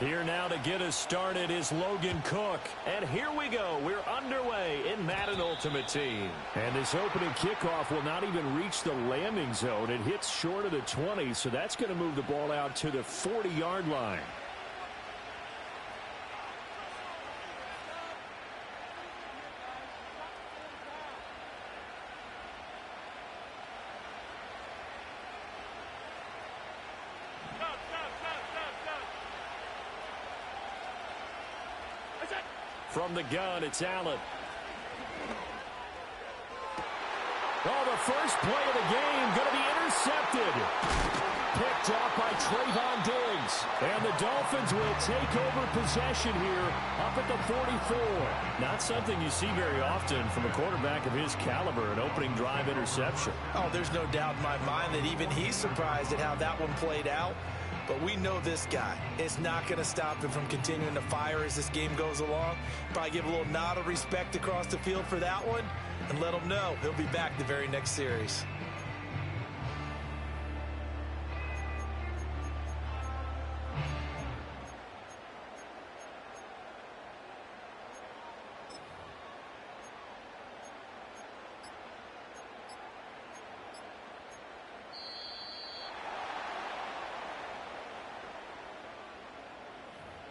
Here now to get us started is Logan Cook. And here we go. We're underway in Madden Ultimate Team. And this opening kickoff will not even reach the landing zone. It hits short of the 20, so that's going to move the ball out to the 40-yard line. From the gun, it's Allen. Oh, the first play of the game going to be intercepted. Picked off by Trayvon Diggs. And the Dolphins will take over possession here up at the 44. Not something you see very often from a quarterback of his caliber, an opening drive interception. Oh, there's no doubt in my mind that even he's surprised at how that one played out. But we know this guy. It's not going to stop him from continuing to fire as this game goes along. Probably give a little nod of respect across the field for that one and let him know he'll be back the very next series.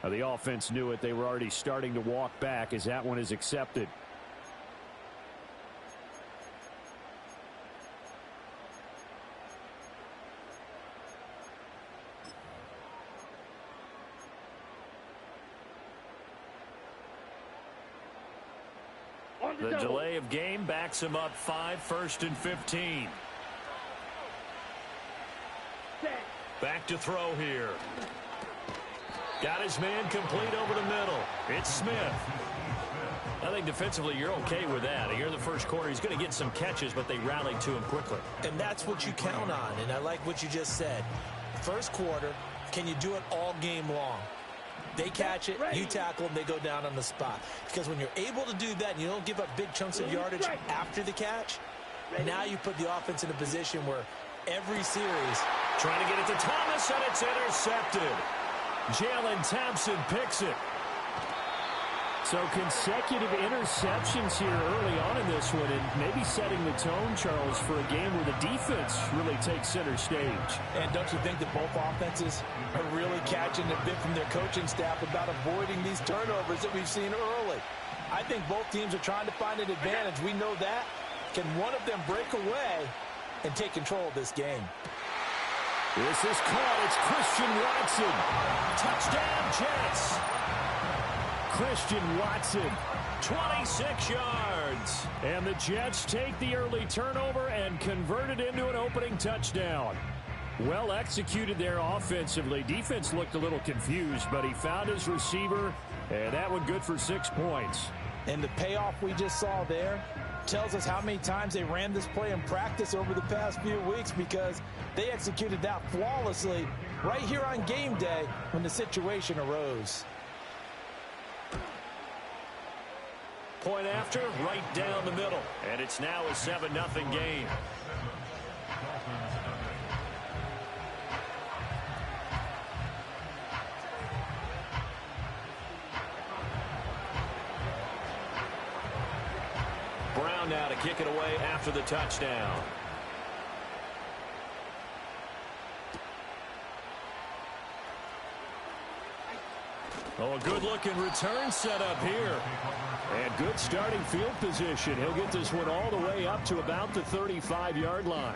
The offense knew it. They were already starting to walk back as that one is accepted. The delay of game backs him up 5, 1st and 15. Back to throw here. Got his man complete over the middle. It's Smith. I think defensively you're okay with that. Here in the first quarter, he's going to get some catches, but they rallied to him quickly. And that's what you count on, and I like what you just said. First quarter, can you do it all game long? They catch it, you tackle them, they go down on the spot. Because when you're able to do that and you don't give up big chunks of yardage after the catch, now you put the offense in a position where every series... Trying to get it to Thomas, and it's intercepted. Jalen Thompson picks it. So consecutive interceptions here early on in this one, and maybe setting the tone, Charles, for a game where the defense really takes center stage. And don't you think that both offenses are really catching a bit from their coaching staff about avoiding these turnovers that we've seen early? I think both teams are trying to find an advantage. We know that. Can one of them break away and take control of this game? This is caught. It's Christian Watson. Touchdown, Jets. Christian Watson, 26 yards. And the Jets take the early turnover and convert it into an opening touchdown. Well executed there offensively. Defense looked a little confused, but he found his receiver, and that one good for 6 points. And the payoff we just saw there tells us how many times they ran this play in practice over the past few weeks, because they executed that flawlessly right here on game day when the situation arose. Point after, right down the middle. And it's now a 7-0 game. Brown now to kick it away after the touchdown. Oh, a good-looking return set up here. And good starting field position. He'll get this one all the way up to about the 35-yard line.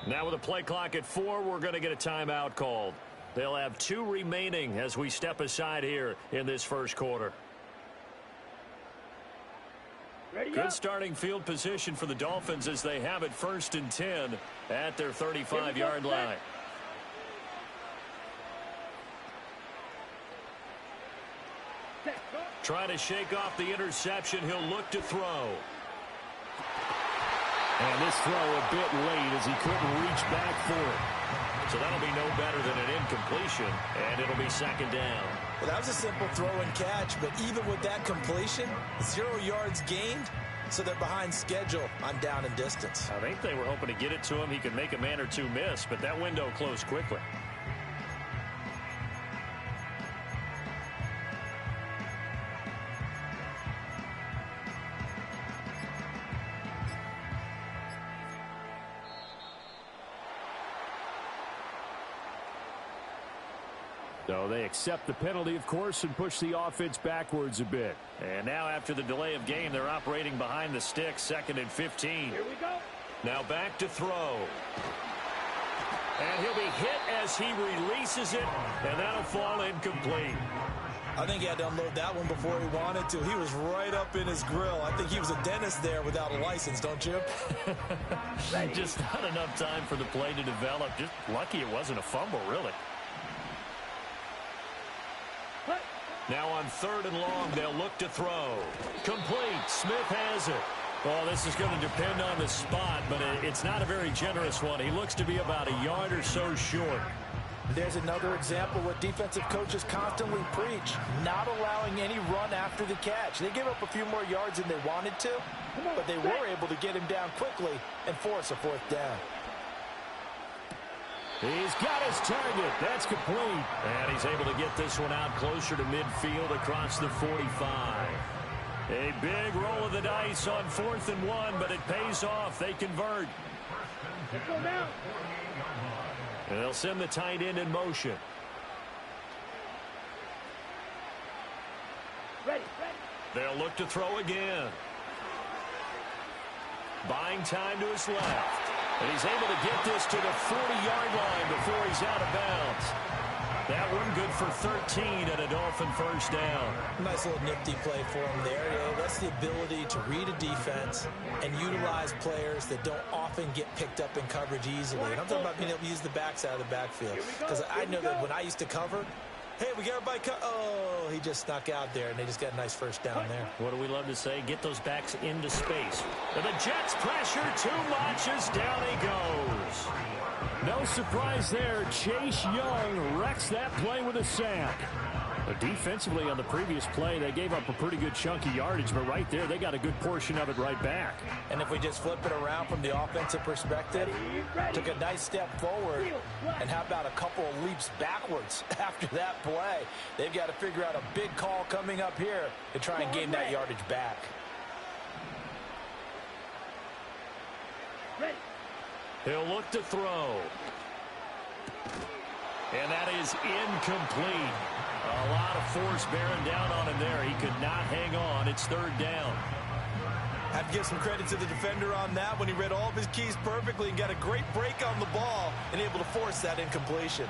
Now with a play clock at 4, we're going to get a timeout called. They'll have 2 remaining as we step aside here in this first quarter. Good starting field position for the Dolphins as they have it 1st and 10 at their 35-yard line. Trying to shake off the interception. He'll look to throw. And this throw a bit late as he couldn't reach back for it. So that'll be no better than an incompletion, and it'll be second down. Well, that was a simple throw and catch, but even with that completion, 0 yards gained, so they're behind schedule on down and distance. I think they were hoping to get it to him. He could make a man or two miss, but that window closed quickly. So they accept the penalty, of course, and push the offense backwards a bit. And now after the delay of game, they're operating behind the sticks, 2nd and 15. Here we go. Now back to throw. And he'll be hit as he releases it, and that'll fall incomplete. I think he had to unload that one before he wanted to. He was right up in his grill. I think he was a dentist there without a license, don't you? Just not enough time for the play to develop. Just lucky it wasn't a fumble, really. Now on 3rd and long, they'll look to throw. Complete. Smith has it. Well, this is going to depend on the spot, but it's not a very generous one. He looks to be about a yard or so short. There's another example what defensive coaches constantly preach, not allowing any run after the catch. They gave up a few more yards than they wanted to, but they were able to get him down quickly and force a 4th down. He's got his target. That's complete. And he's able to get this one out closer to midfield across the 45. A big roll of the dice on 4th and 1, but it pays off. They convert. Let's go now. And they'll send the tight end in motion. Ready. They'll look to throw again. Buying time to his left. And he's able to get this to the 40-yard line before he's out of bounds. That one good for 13 and a Dolphin 1st down. Nice little nifty play for him there. You know, that's the ability to read a defense and utilize players that don't often get picked up in coverage easily. And I'm talking about being able to use the backs out of the backfield. Because I know that when I used to cover, hey, we got everybody oh, he just snuck out there, and they just got a nice 1st down there. What do we love to say? Get those backs into space. And the Jets pressure too much as down he goes. No surprise there. Chase Young wrecks that play with a sack. But defensively on the previous play, they gave up a pretty good chunk of yardage, but right there, they got a good portion of it right back. And if we just flip it around from the offensive perspective, took a nice step forward, and how about a couple of leaps backwards after that play? They've got to figure out a big call coming up here to try and gain that yardage back. He'll look to throw. And that is incomplete. A lot of force bearing down on him there. He could not hang on. It's 3rd down. Have to give some credit to the defender on that when he read all of his keys perfectly and got a great break on the ball and able to force that incompletion.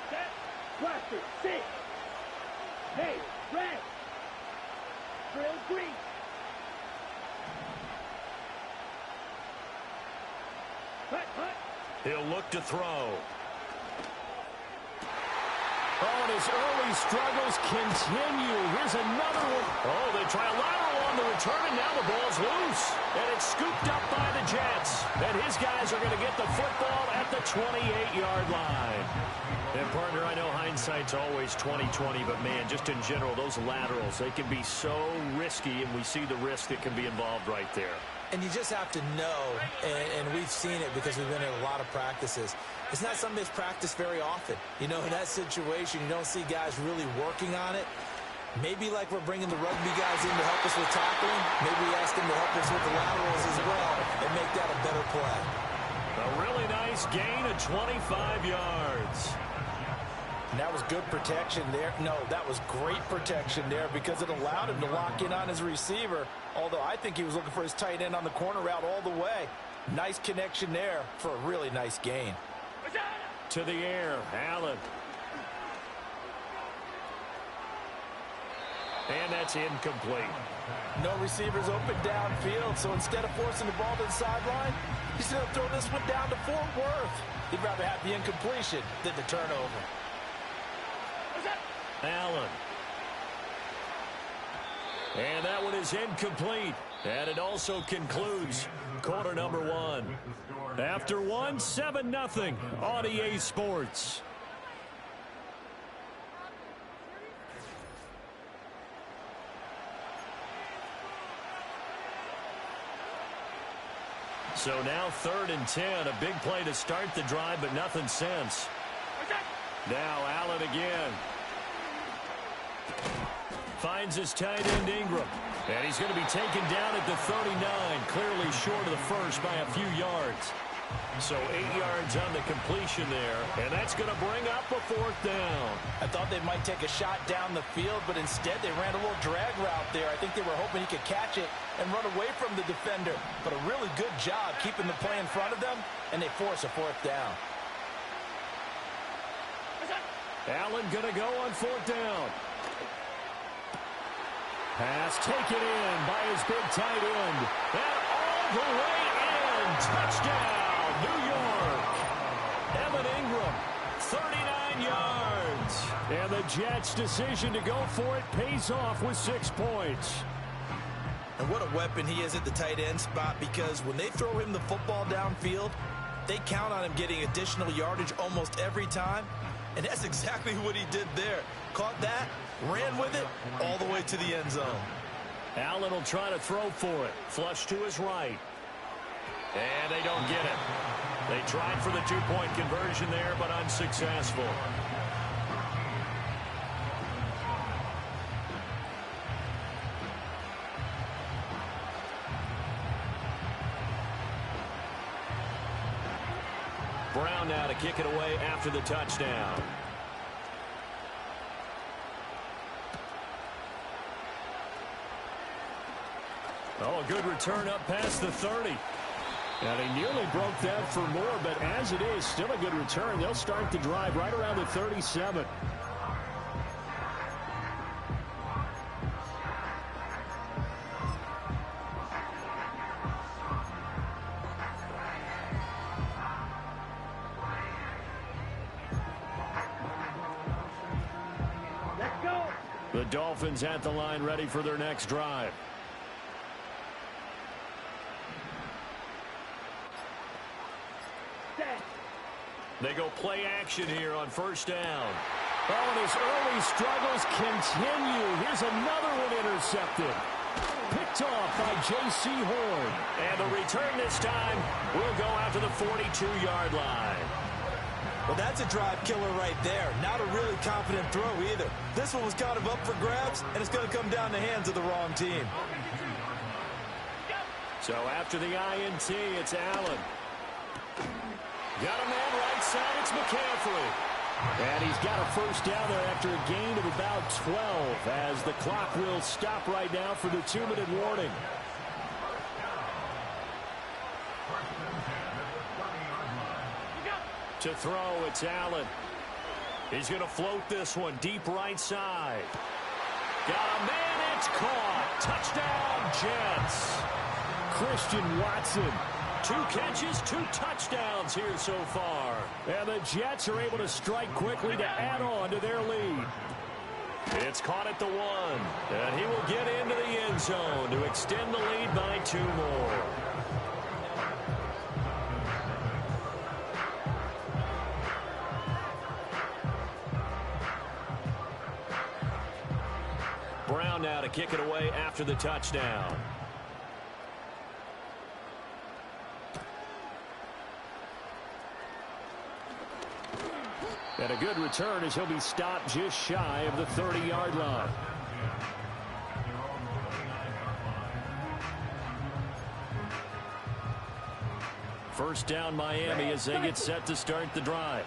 Set. Blaster. 6. Hey. Red. Drill green. Hut. He'll look to throw. Oh, and his early struggles continue. Here's another one. Oh, they try a lateral on the return, and now the ball's loose. And it's scooped up by the Jets. And his guys are going to get the football at the 28-yard line. And, partner, I know hindsight's always 20/20, but, man, just in general, those laterals, they can be so risky, and we see the risk that can be involved right there. And you just have to know, and we've seen it because we've been in a lot of practices. It's not something that's practiced very often. You know, in that situation, you don't see guys really working on it. Maybe like we're bringing the rugby guys in to help us with tackling. Maybe we ask them to help us with the laterals as well and make that a better play. A really nice gain of 25 yards. And that was good protection there. No, that was great protection there because it allowed him to lock in on his receiver. Although I think he was looking for his tight end on the corner route all the way. Nice connection there for a really nice gain. To the air, Allen. And that's incomplete. No receivers open downfield, so instead of forcing the ball to the sideline, he's going to throw this one down to Fort Worth. He'd rather have the incompletion than the turnover. Allen. And that one is incomplete. And it also concludes quarter number one. After one, 7-0 on EA Sports. So now 3rd and 10. A big play to start the drive, but nothing since. Now Allen again. Finds his tight end Ingram. And he's going to be taken down at the 39, clearly short of the first by a few yards. So 8 yards on the completion there, and that's going to bring up a 4th down. I thought they might take a shot down the field, but instead they ran a little drag route there. I think they were hoping he could catch it and run away from the defender. But a really good job keeping the play in front of them, and they force a 4th down. Allen going to go on 4th down. Pass taken in by his big tight end. And all the way in. Touchdown, New York. Evan Ingram, 39 yards. And the Jets' decision to go for it pays off with 6 points. And what a weapon he is at the tight end spot, because when they throw him the football downfield, they count on him getting additional yardage almost every time. And that's exactly what he did there. Caught that, ran with it, all the way to the end zone. Allen will try to throw for it. Flush to his right. And they don't get it. They tried for the 2-point conversion there, but unsuccessful. Brown now to kick it away after the touchdown. Oh, a good return up past the 30. And he nearly broke that for more, but as it is, still a good return. They'll start the drive right around the 37. Let's go. The Dolphins at the line, ready for their next drive. They go play action here on 1st down. Oh, and his early struggles continue. Here's another one intercepted. Picked off by J.C. Horn. And the return this time will go out to the 42-yard line. Well, that's a drive killer right there. Not a really confident throw either. This one was kind of up for grabs, and it's going to come down the hands of the wrong team. So after the INT, it's Allen. Got a man right side, it's McCaffrey. And he's got a 1st down there after a gain of about 12 as the clock will stop right now for the 2-minute warning. To throw, it's Allen. He's going to float this one deep right side. Got a man, it's caught. Touchdown, Jets. Christian Watson. 2 catches, 2 touchdowns here so far. And the Jets are able to strike quickly to add on to their lead. It's caught at the 1. And he will get into the end zone to extend the lead by 2 more. Brown now to kick it away after the touchdown. And a good return as he'll be stopped just shy of the 30-yard line. First down Miami as they get set to start the drive.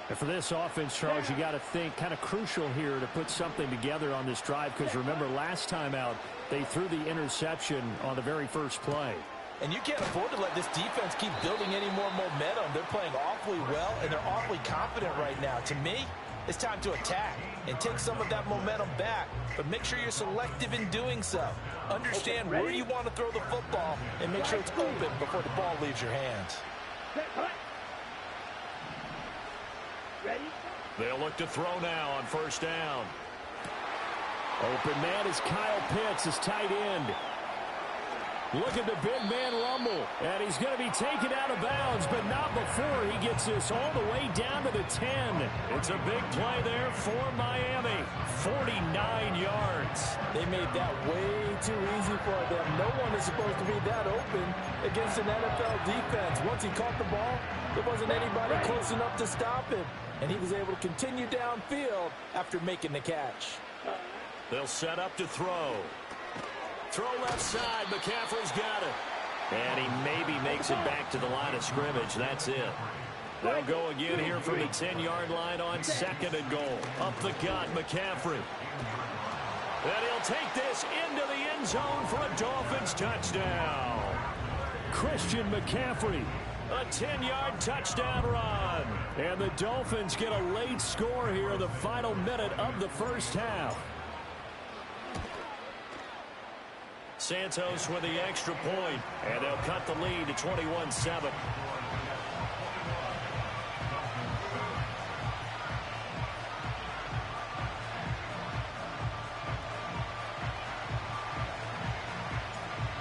And for this offense, Charles, you got to think kind of crucial here to put something together on this drive, because remember last time out they threw the interception on the very first play. And you can't afford to let this defense keep building any more momentum. They're playing awfully well, and they're awfully confident right now. To me, it's time to attack and take some of that momentum back, but make sure you're selective in doing so. Understand where you want to throw the football and make sure it's open before the ball leaves your hands. Ready? They'll look to throw now on 1st down. Open man is Kyle Pitts, his tight end. Look at the big man rumble. And he's going to be taken out of bounds, but not before he gets this all the way down to the 10. It's a big play there for Miami. 49 yards. They made that way too easy for them. No one is supposed to be that open against an NFL defense. Once he caught the ball, there wasn't anybody close enough to stop him. And he was able to continue downfield after making the catch. They'll set up to throw. Throw left side. McCaffrey's got it. And he maybe makes it back to the line of scrimmage. That's it. They'll go again here from the 10-yard line on 2nd and goal. Up the gut, McCaffrey. And he'll take this into the end zone for a Dolphins touchdown. Christian McCaffrey, a 10-yard touchdown run. And the Dolphins get a late score here in the final minute of the first half. Santos with the extra point, and they'll cut the lead to 21-7.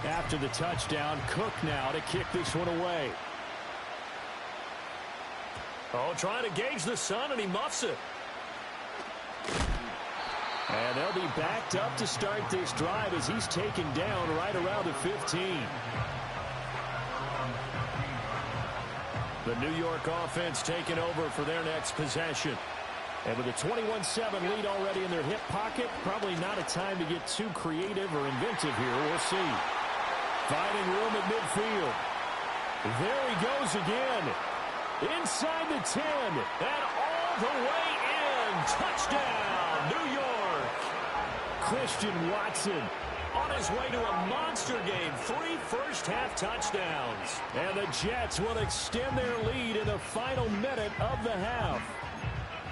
After the touchdown, Cook now to kick this one away. Oh, trying to gauge the sun, and he muffs it. And they'll be backed up to start this drive as he's taken down right around the 15. The New York offense taking over for their next possession. And with a 21-7 lead already in their hip pocket, probably not a time to get too creative or inventive here. We'll see. Finding room at midfield. There he goes again. Inside the 10. And all the way in. Touchdown, New York. Christian Watson on his way to a monster game. 3 first-half touchdowns. And the Jets will extend their lead in the final minute of the half.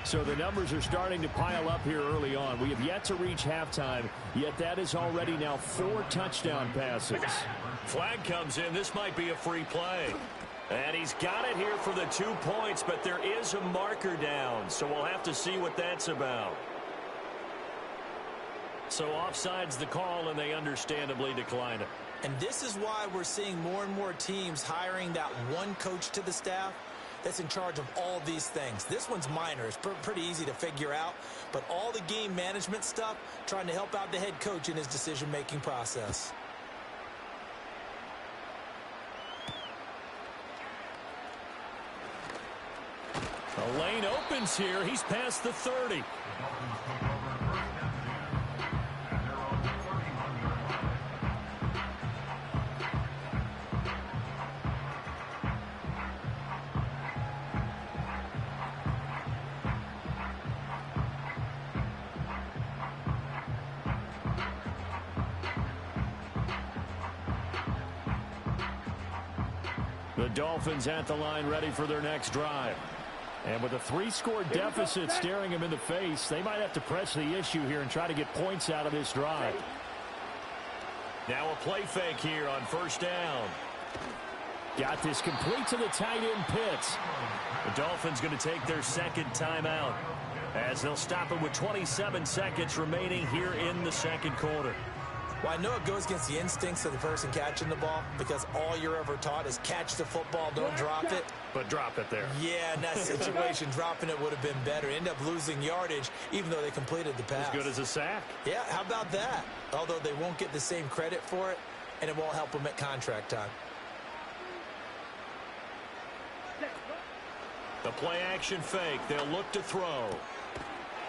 So the numbers are starting to pile up here early on. We have yet to reach halftime, yet that is already now 4 touchdown passes. Flag comes in. This might be a free play. And he's got it here for the 2 points, but there is a marker down, so we'll have to see what that's about. So offside's the call, and they understandably decline it. And this is why we're seeing more and more teams hiring that one coach to the staff that's in charge of all these things. This one's minor. It's pretty easy to figure out. But all the game management stuff, trying to help out the head coach in his decision-making process. A lane opens here. He's past the 30. The Dolphins at the line ready for their next drive. And with a 3-score deficit staring them in the face, they might have to press the issue here and try to get points out of this drive. Now a play fake here on first down. Got this complete to the tight end Pitts. The Dolphins going to take their second timeout as they'll stop it with 27 seconds remaining here in the second quarter. Well, I know it goes against the instincts of the person catching the ball because all you're ever taught is catch the football, don't drop it. But drop it there. Yeah, in that situation, dropping it would have been better. End up losing yardage, even though they completed the pass. As good as a sack. Yeah, how about that? Although they won't get the same credit for it, and it won't help them at contract time. The play action fake. They'll look to throw.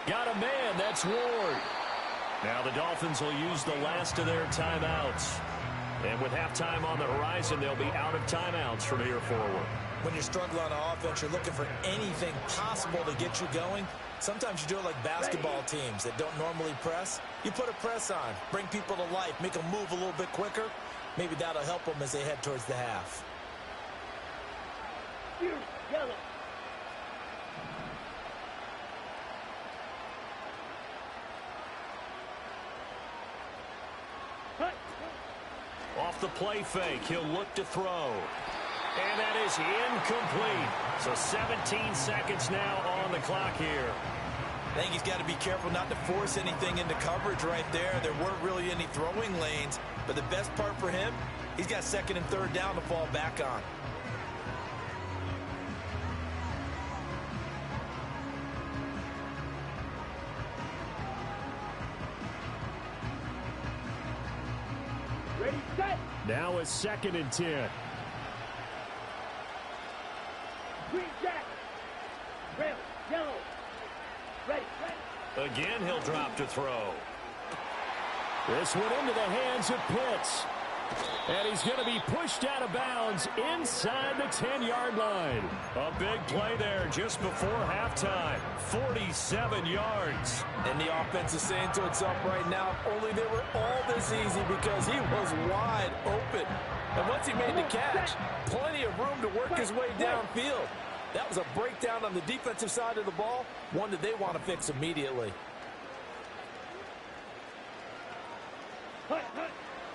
Got a man. That's Ward. Now the Dolphins will use the last of their timeouts. And with halftime on the horizon, they'll be out of timeouts from here forward. When you're struggling on offense, you're looking for anything possible to get you going. Sometimes you do it like basketball teams that don't normally press. You put a press on, bring people to life, make them move a little bit quicker. Maybe that'll help them as they head towards the half. Yellow. Off the play fake, he'll look to throw. And that is incomplete. So 17 seconds now on the clock here. I think he's got to be careful not to force anything into coverage right there. There weren't really any throwing lanes, but the best part for him, he's got second and third down to fall back on. Ready, set. Now it's 2nd and 10. Green jacket. Red, yellow. Ready, ready. Again, he'll drop to throw. This one into the hands of Pitts. And he's going to be pushed out of bounds inside the 10-yard line. A big play there just before halftime. 47 yards. And the offense is saying to itself right now, only they were all this easy because he was wide open. And once he made the catch, plenty of room to work his way downfield. That was a breakdown on the defensive side of the ball, one that they want to fix immediately.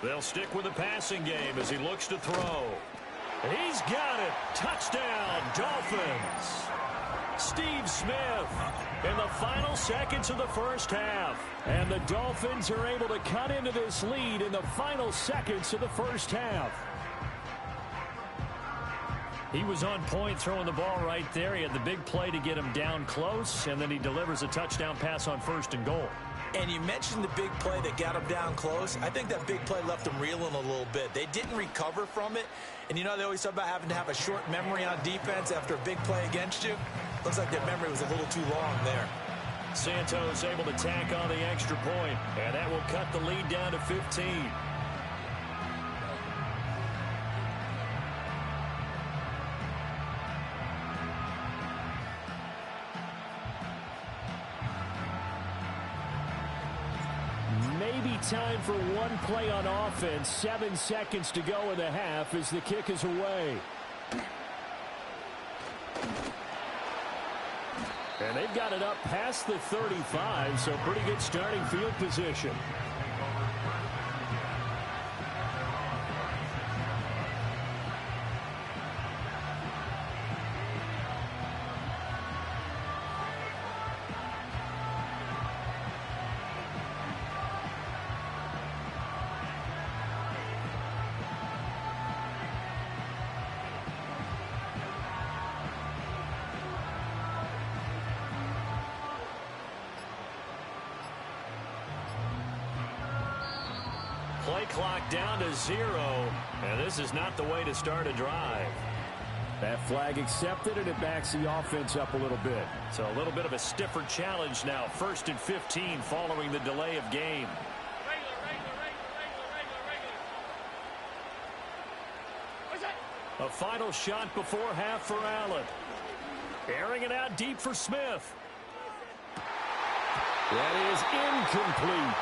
They'll stick with the passing game as he looks to throw. He's got it. Touchdown, Dolphins. Steve Smith in the final seconds of the first half. And the Dolphins are able to cut into this lead in the final seconds of the first half. He was on point throwing the ball right there. He had the big play to get him down close, and then he delivers a touchdown pass on 1st and goal. And you mentioned the big play that got him down close. I think that big play left him reeling a little bit. They didn't recover from it. And, you know, they always talk about having to have a short memory on defense after a big play against you. Looks like their memory was a little too long there. Santos able to tack on the extra point, and that will cut the lead down to 15. Maybe time for one play on offense. 7 seconds to go in the half as the kick is away. And they've got it up past the 35, so pretty good starting field position. Play clock down to 0, and this is not the way to start a drive. That flag accepted, and it backs the offense up a little bit. So a little bit of a stiffer challenge now. 1st and 15 following the delay of game. A final shot before half for Allen. Airing it out deep for Smith. That is incomplete.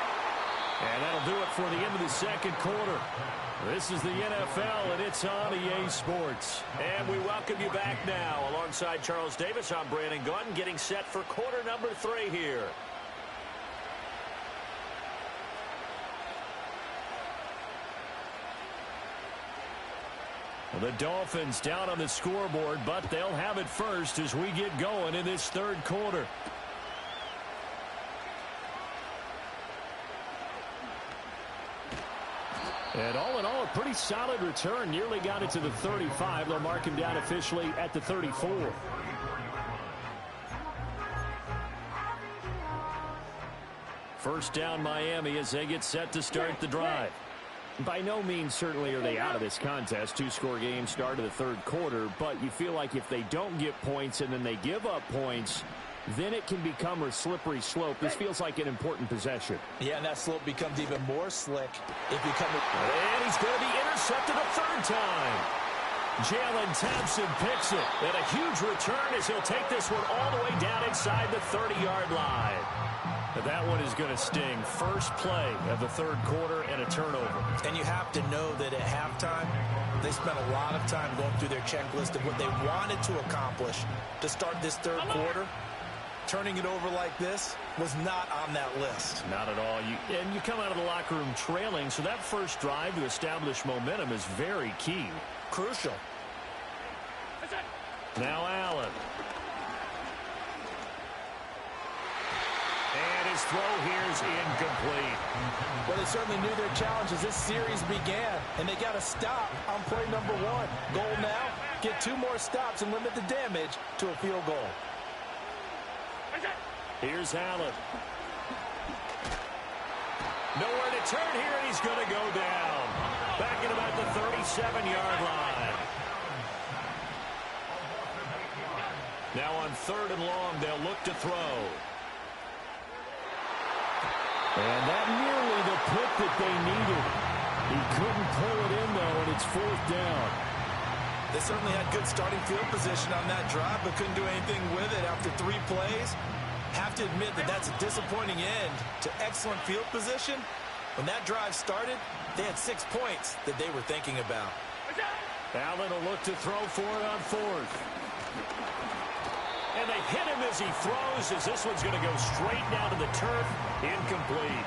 And that'll do it for the end of the second quarter. This is the NFL, and it's on EA Sports. And we welcome you back now. Alongside Charles Davis, I'm Brandon Gunn, getting set for quarter number 3 here. The Dolphins down on the scoreboard, but they'll have it first as we get going in this third quarter. And all in all, a pretty solid return. Nearly got it to the 35. They'll mark him down officially at the 34. First down Miami as they get set to start the drive. By no means certainly are they out of this contest. 2-score game start of the third quarter, but you feel like if they don't get points and then they give up points, then it can become a slippery slope. This feels like an important possession. Yeah, and that slope becomes even more slick if you come. And he's going to be intercepted a third time. Jalen Thompson picks it. And a huge return as he'll take this one all the way down inside the 30-yard line. But that one is going to sting. First play of the third quarter and a turnover. And you have to know that at halftime, they spent a lot of time going through their checklist of what they wanted to accomplish to start this third quarter. Turning it over like this was not on that list. Not at all. And you come out of the locker room trailing, so that first drive to establish momentum is very key. Crucial. Now Allen. his throw here's incomplete. Well, they certainly knew their challenge as this series began, and they got to stop on play number 1. Goal now, get 2 more stops and limit the damage to a field goal. Here's Allen. Nowhere to turn here, and he's going to go down. Back at about the 37-yard line. Now on 3rd and long, they'll look to throw. And that nearly the pick that they needed. He couldn't pull it in, though, and it's 4th down. They certainly had good starting field position on that drive, but couldn't do anything with it after 3 plays. Have to admit that that's a disappointing end to excellent field position. When that drive started, they had 6 points that they were thinking about. Allen will look to throw for it on 4th. And they hit him as he throws, as this one's going to go straight down to the turf. Incomplete.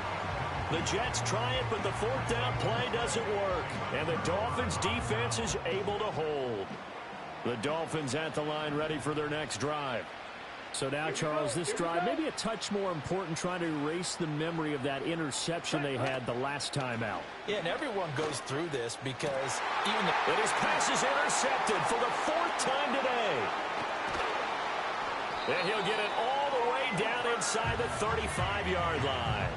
The Jets try it, but the 4th down play doesn't work. And the Dolphins defense is able to hold. The Dolphins at the line ready for their next drive. So now, Charles, this drive maybe a touch more important, trying to erase the memory of that interception they had the last time out. Yeah, and everyone goes through this because even and his pass is intercepted for the 4th time today. And he'll get it all the way down inside the 35-yard line.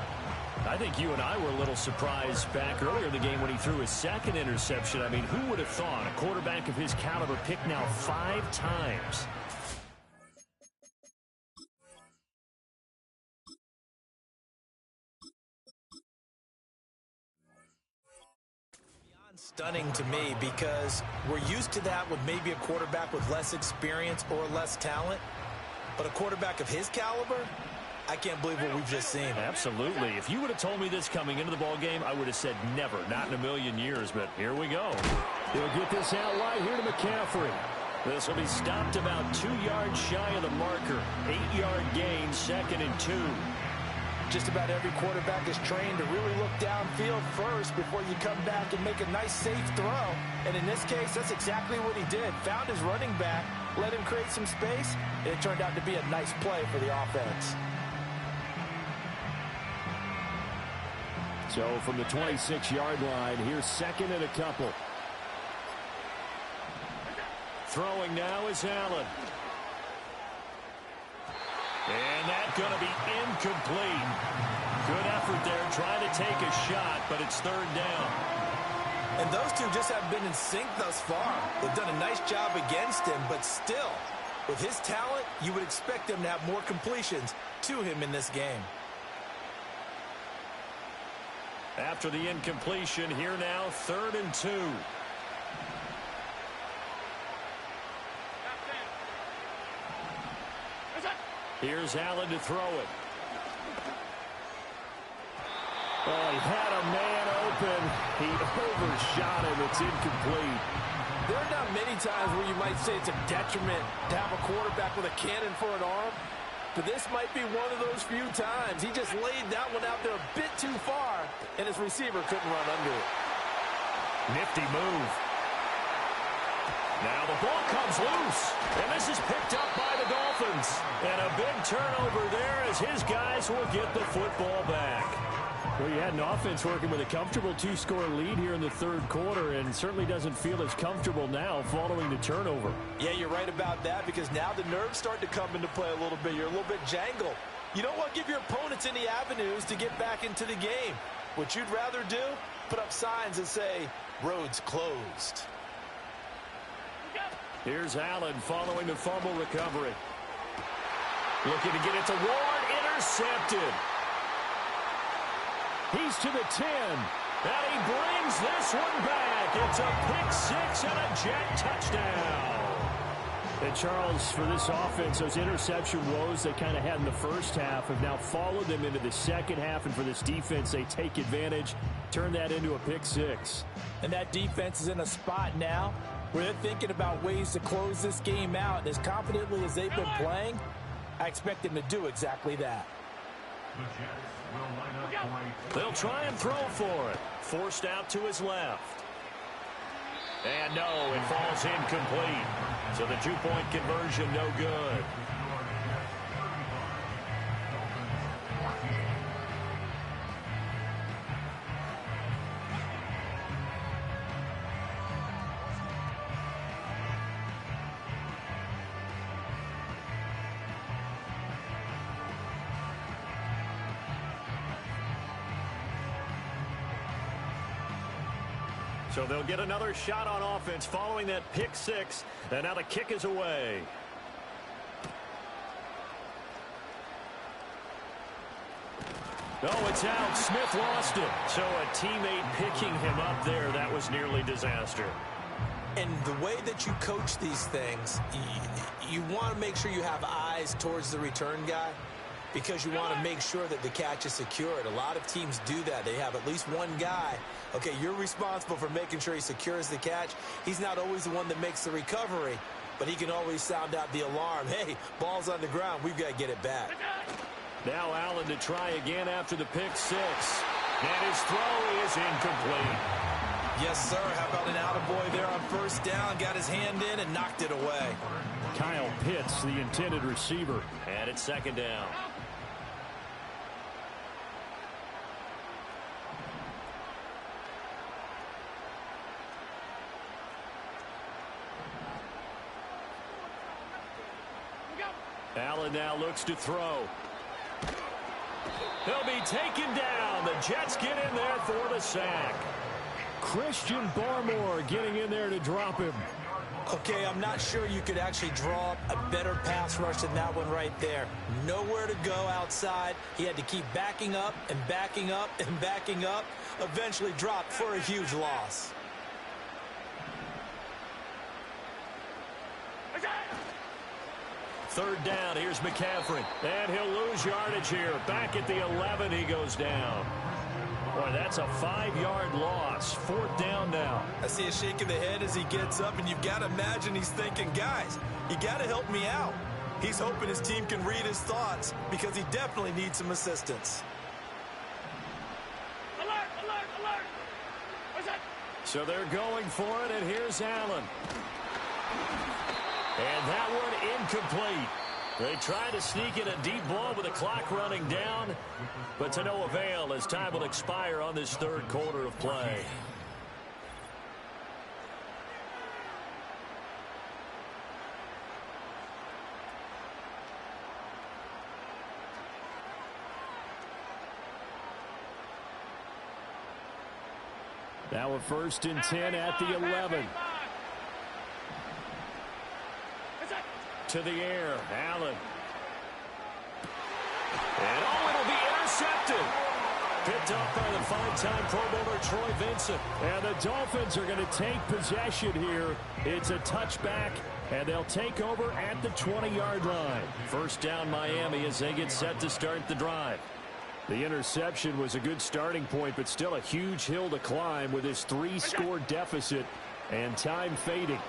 I think you and I were a little surprised back earlier in the game when he threw his 2nd interception. I mean, who would have thought a quarterback of his caliber picked now 5 times? Stunning to me because we're used to that with maybe a quarterback with less experience or less talent. But a quarterback of his caliber, I can't believe what we've just seen. Absolutely. If you would have told me this coming into the ball game, I would have said never, not in a million years. But here we go. He'll get this out wide here to McCaffrey. This will be stopped about 2 yards shy of the marker. 8-yard gain, 2nd and 2. Just about every quarterback is trained to really look downfield first before you come back and make a nice, safe throw. And in this case, that's exactly what he did. Found his running back, let him create some space, and it turned out to be a nice play for the offense. So from the 26-yard line, here's 2nd and a couple. Throwing now is Allen. And that's going to be incomplete. Good effort there, trying to take a shot, but it's 3rd down. And those two just haven't been in sync thus far. They've done a nice job against him, but still, with his talent, you would expect him to have more completions to him in this game. After the incompletion, here now, 3rd and 2. Here's Allen to throw it. Oh, he had a man open. He overshot him. It's incomplete. There are not many times where you might say it's a detriment to have a quarterback with a cannon for an arm, but this might be one of those few times. He just laid that one out there a bit too far, and his receiver couldn't run under it. Nifty move. Now the ball comes loose, and this is picked up by the Dolphins. And a big turnover there as his guys will get the football back. Well, you had an offense working with a comfortable 2-score lead here in the 3rd quarter, and certainly doesn't feel as comfortable now following the turnover. Yeah, you're right about that, because now the nerves start to come into play a little bit. You're a little bit jangled. You don't want to give your opponents any avenues to get back into the game. What you'd rather do, put up signs that say, roads closed. Here's Allen following the fumble recovery. Looking to get it to Ward, intercepted. He's to the 10. And he brings this one back. It's a pick-6 and a Jet touchdown. And Charles, for this offense, those interception woes they kind of had in the first half have now followed them into the second half. And for this defense, they take advantage, turn that into a pick-6. And that defense is in a spot now where they're thinking about ways to close this game out. And as confidently as they've been playing, I expect them to do exactly that. They'll try and throw for it. Forced out to his left. And no, it falls incomplete. So the 2-point conversion no good. So they'll get another shot on offense following that pick six. And now the kick is away. Oh, it's out. Smith lost it. So a teammate picking him up there. That was nearly disaster. And the way that you coach these things, you want to make sure you have eyes towards the return guy because you want to make sure that the catch is secured. A lot of teams do that. They have at least one guy. Okay, you're responsible for making sure he secures the catch. He's not always the one that makes the recovery, but he can always sound out the alarm. Hey, ball's on the ground. We've got to get it back. Now Allen to try again after the pick six. And his throw is incomplete. Yes, sir. How about an attaboy there on first down? Got his hand in and knocked it away. Kyle Pitts, the intended receiver. And it's second down. Allen now looks to throw. He'll be taken down. The Jets get in there for the sack. Christian Barmore getting in there to drop him. Okay, I'm not sure you could actually draw up a better pass rush than that one right there. Nowhere to go outside. He had to keep backing up and backing up and backing up. Eventually dropped for a huge loss. Third down, here's McCaffrey. And he'll lose yardage here. Back at the 11, he goes down. Boy, that's a 5-yard loss. Fourth down now. I see a shake of the head as he gets up, and you've got to imagine he's thinking, guys, you got to help me out. He's hoping his team can read his thoughts because he definitely needs some assistance. Alert, alert, alert. What's that? So they're going for it, and here's Allen. And that one incomplete. They try to sneak in a deep ball with the clock running down, but to no avail as time will expire on this third quarter of play. Now a 1st and 10 at the 11. To the air, Allen. And it'll be intercepted. Picked up by the 5-time Pro Bowler Troy Vincent. And the Dolphins are going to take possession here. It's a touchback, and they'll take over at the 20-yard line. First down Miami as they get set to start the drive. The interception was a good starting point, but still a huge hill to climb with this 3-score deficit and time fading.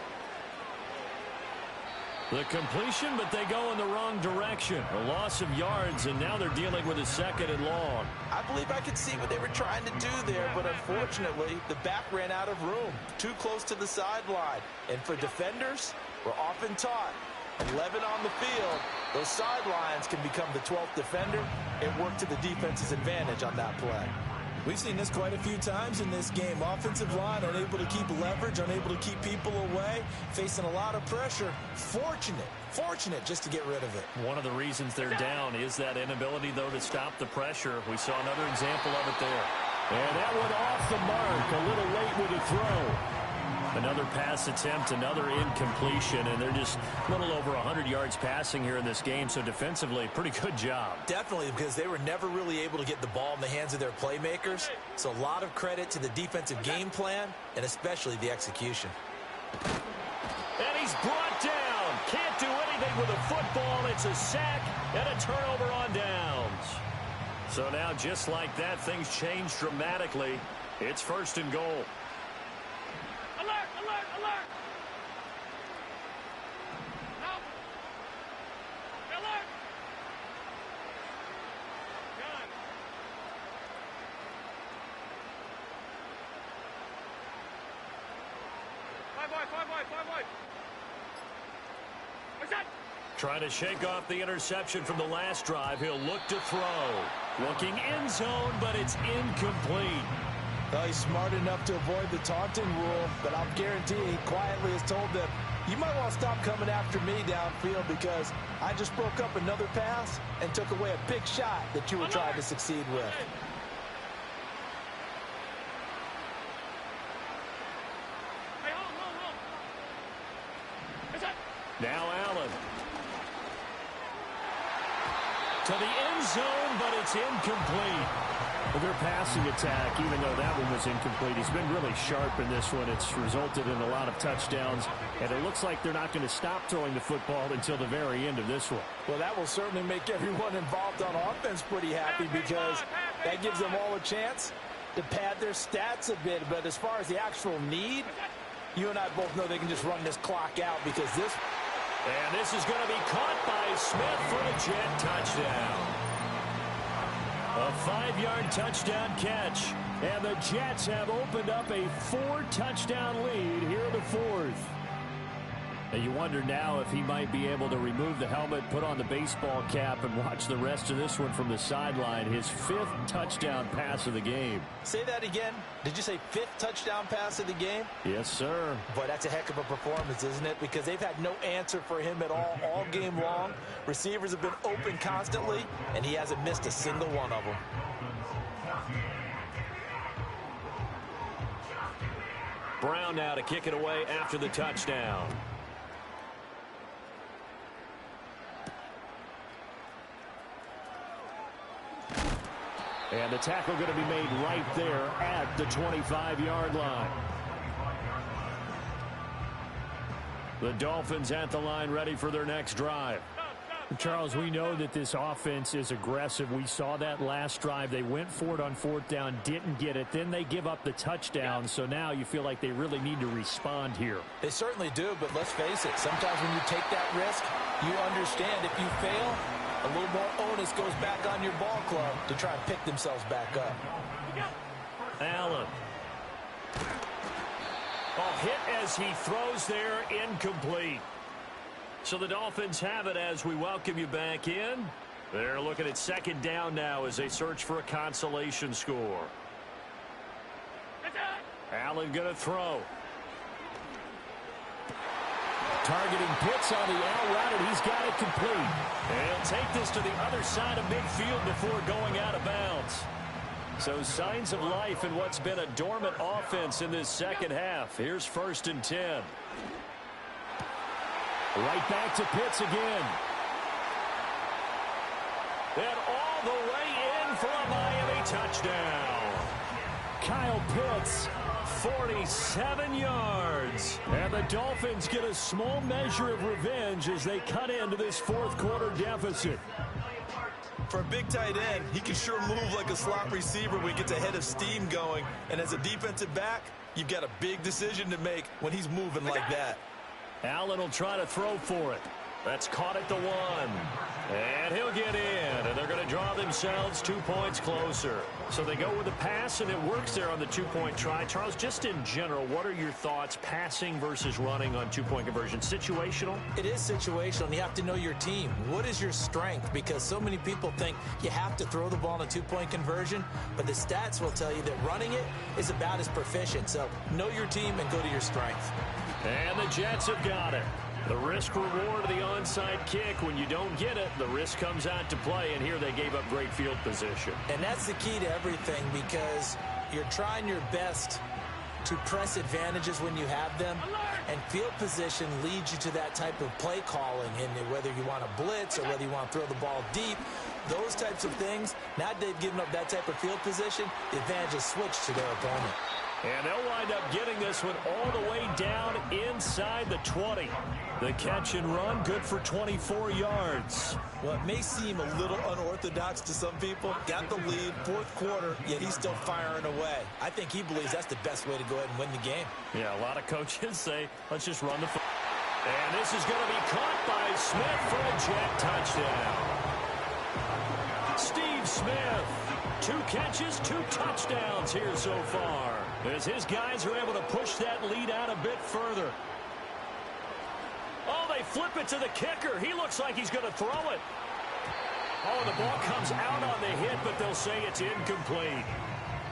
The completion, but they go in the wrong direction. A loss of yards, and now they're dealing with a 2nd and long. I believe I could see what they were trying to do there, but unfortunately, the back ran out of room. Too close to the sideline. And for defenders, we're often taught, 11 on the field, those sidelines can become the 12th defender. It worked to the defense's advantage on that play. We've seen this quite a few times in this game. Offensive line unable to keep leverage, unable to keep people away, facing a lot of pressure. Fortunate just to get rid of it. One of the reasons they're down is that inability, though, to stop the pressure. We saw another example of it there. And that one off the mark, a little late with the throw. Another pass attempt, another incompletion, and they're just a little over 100 yards passing here in this game, so defensively, pretty good job. Definitely, because they were never really able to get the ball in the hands of their playmakers, so a lot of credit to the defensive game plan, and especially the execution. And he's brought down. Can't do anything with a football. It's a sack and a turnover on downs. So now, just like that, things change dramatically. It's 1st and goal. Alert, alert, alert. Help. Alert. Gun. Five wide. What's that? Trying to shake off the interception from the last drive. He'll look to throw. Looking end zone, but it's incomplete. Well, he's smart enough to avoid the taunting rule, but I'll guarantee he quietly has told them, you might want to stop coming after me downfield because I just broke up another pass and took away a big shot that you were trying to succeed with. Now Allen. To the end zone, but it's incomplete. Well, their passing attack, even though that one was incomplete, has been really sharp in this one. It's resulted in a lot of touchdowns, and it looks like they're not going to stop throwing the football until the very end of this one. Well, that will certainly make everyone involved on offense pretty happy because that gives them all a chance to pad their stats a bit. But as far as the actual need, you and I both know they can just run this clock out because this... And this is going to be caught by Smith for a Jet touchdown. A 5-yard touchdown catch. And the Jets have opened up a 4-touchdown lead here in the fourth. And you wonder now if he might be able to remove the helmet, put on the baseball cap, and watch the rest of this one from the sideline. His 5th touchdown pass of the game. Say that again. Did you say 5th touchdown pass of the game? Yes, sir. Boy, that's a heck of a performance, isn't it? Because they've had no answer for him at all game long. Receivers have been open constantly, and he hasn't missed a single one of them. Brown now to kick it away after the touchdown. And the tackle going to be made right there at the 25-yard line. The Dolphins at the line ready for their next drive. Charles, we know that this offense is aggressive. We saw that last drive. They went for it on 4th down, didn't get it. Then they give up the touchdown. So now you feel like they really need to respond here. They certainly do, but let's face it. Sometimes when you take that risk, you understand if you fail, a little more onus goes back on your ball club to try and pick themselves back up. Allen. Oh, hit as he throws there, incomplete. So the Dolphins have it as we welcome you back in. They're looking at 2nd down now as they search for a consolation score. Allen going to throw. Targeting Pitts on the out route, and he's got it complete. And he'll take this to the other side of midfield before going out of bounds. So signs of life in what's been a dormant offense in this second half. Here's 1st and 10. Right back to Pitts again. And all the way in for a Miami touchdown. Kyle Pitts, 47 yards. And the Dolphins get a small measure of revenge as they cut into this 4th quarter deficit. For a big tight end, he can sure move like a slot receiver when he gets a head of steam going. And as a defensive back, you've got a big decision to make when he's moving like that. Allen will try to throw for it. That's caught at the 1. And he'll get in. And they're going to draw themselves 2 points closer. So they go with the pass, and it works there on the 2-point try. Charles, just in general, what are your thoughts passing versus running on 2-point conversion? Situational? It is situational, and you have to know your team. What is your strength? Because so many people think you have to throw the ball in a 2-point conversion, but the stats will tell you that running it is about as proficient. So know your team and go to your strength. And the Jets have got it. The risk-reward of the onside kick. When you don't get it, the risk comes out to play, and here they gave up great field position. And that's the key to everything because you're trying your best to press advantages when you have them, and field position leads you to that type of play calling, and whether you want to blitz or whether you want to throw the ball deep, those types of things, now that they've given up that type of field position, the advantage is switched to their opponent. And they'll wind up getting this one all the way down inside the 20. The catch and run, good for 24 yards. Well, it may seem a little unorthodox to some people. Got the lead, 4th quarter, yet he's still firing away. I think he believes that's the best way to go ahead and win the game. Yeah, a lot of coaches say, let's just run the football. And this is going to be caught by Smith for a Jet touchdown. Steve Smith, 2 catches, 2 touchdowns here so far, as his guys are able to push that lead out a bit further. Oh, they flip it to the kicker. He looks like he's going to throw it. Oh, the ball comes out on the hit, but they'll say it's incomplete.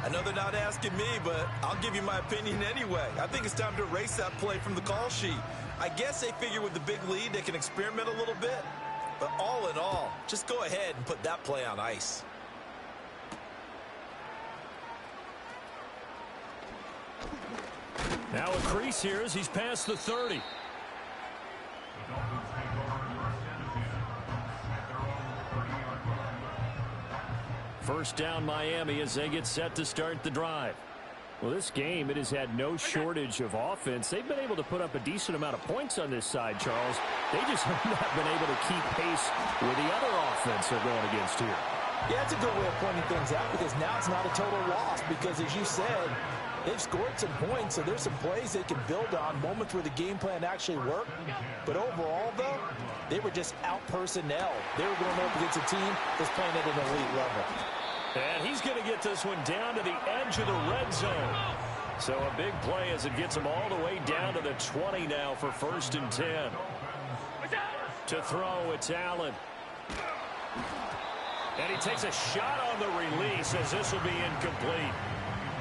I know they're not asking me, but I'll give you my opinion anyway. I think it's time to erase that play from the call sheet. I guess they figure with the big lead they can experiment a little bit. But all in all, just go ahead and put that play on ice. Now a crease here as he's past the 30. First down Miami as they get set to start the drive. Well, this game, it has had no shortage of offense. They've been able to put up a decent amount of points on this side, Charles. They just have not been able to keep pace with the other offense they're going against here. Yeah, it's a good way of pointing things out because now it's not a total loss because, as you said, they've scored some points, so there's some plays they can build on, moments where the game plan actually worked. But overall, though, they were just out-personnel. They were going up against a team that's playing at an elite level. And he's going to get this one down to the edge of the red zone. So a big play as it gets him all the way down to the 20 now for 1st and 10. To throw, it's Allen. And he takes a shot on the release as this will be incomplete.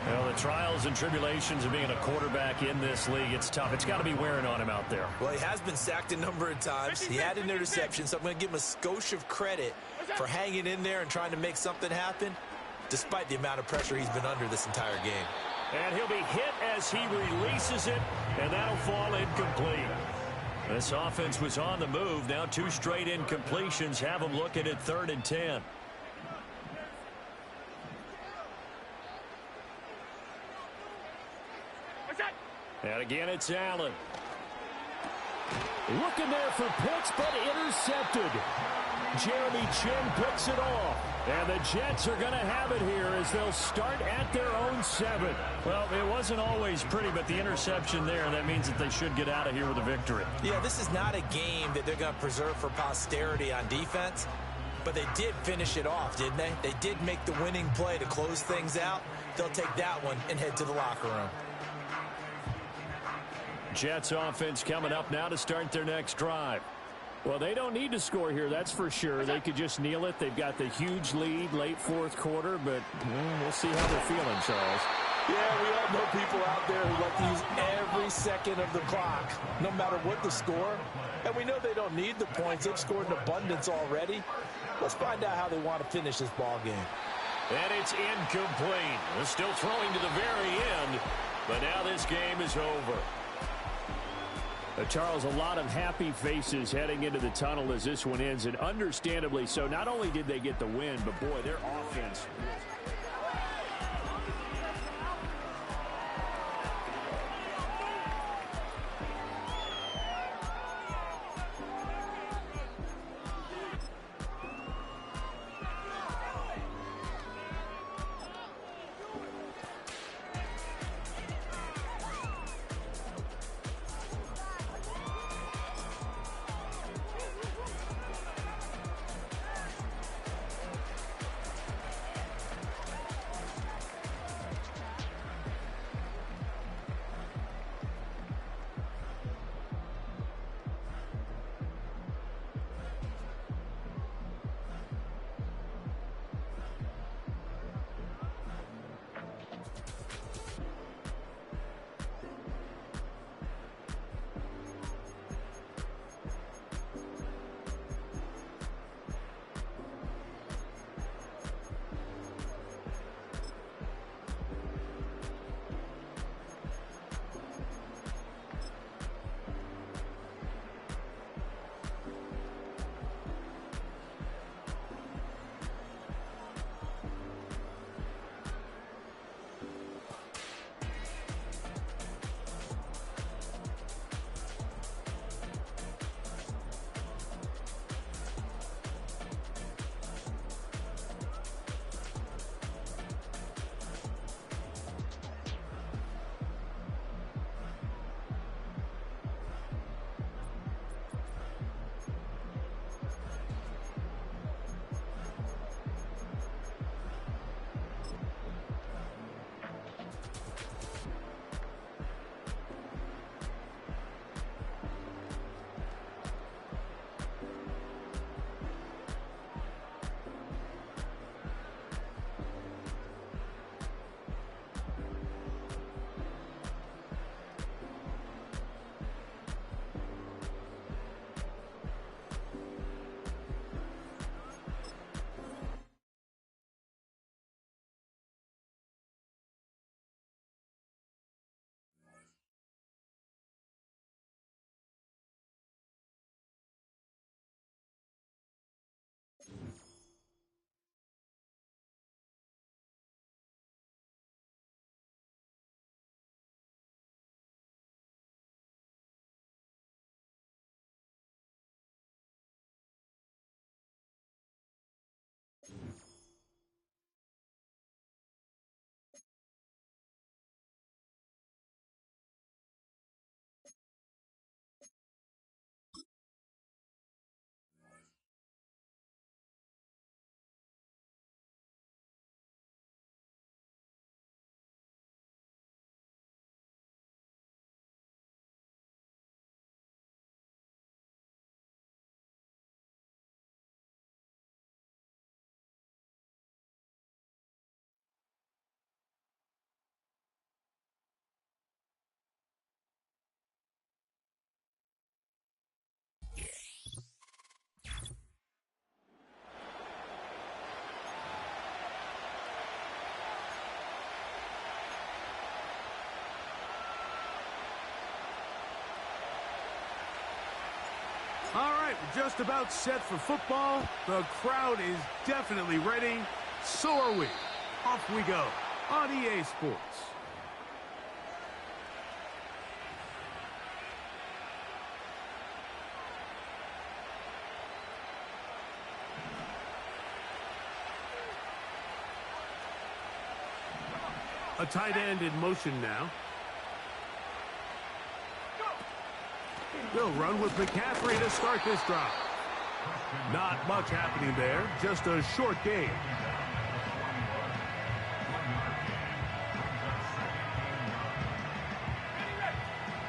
Well, the trials and tribulations of being a quarterback in this league, it's tough. It's got to be wearing on him out there. Well, he has been sacked a number of times. He had an interception, so I'm going to give him a skosh of credit for hanging in there and trying to make something happen, despite the amount of pressure he's been under this entire game. And he'll be hit as he releases it, and that'll fall incomplete. This offense was on the move. Now 2 straight incompletions have them looking at 3rd and 10. And again, it's Allen. Looking there for Pitts, but intercepted. Jeremy Chin picks it off. And the Jets are going to have it here as they'll start at their own 7. Well, it wasn't always pretty, but the interception there, that means that they should get out of here with a victory. Yeah, this is not a game that they're going to preserve for posterity on defense, but they did finish it off, didn't they? They did make the winning play to close things out. They'll take that one and head to the locker room. Jets offense coming up now to start their next drive. Well, they don't need to score here, that's for sure. They could just kneel it. They've got the huge lead late 4th quarter, but we'll see how they're feeling, Charles. Yeah, we all know people out there who like to use every second of the clock, no matter what the score. And we know they don't need the points. They've scored in abundance already. Let's find out how they want to finish this ball game. And it's incomplete. They're still throwing to the very end, but now this game is over. Charles, a lot of happy faces heading into the tunnel as this one ends, and understandably so. Not only did they get the win, but boy, their offense. All right, we're just about set for football. The crowd is definitely ready. So are we. Off we go on EA Sports. A tight end in motion now. They'll run with McCaffrey to start this drive. Not much happening there, just a short game.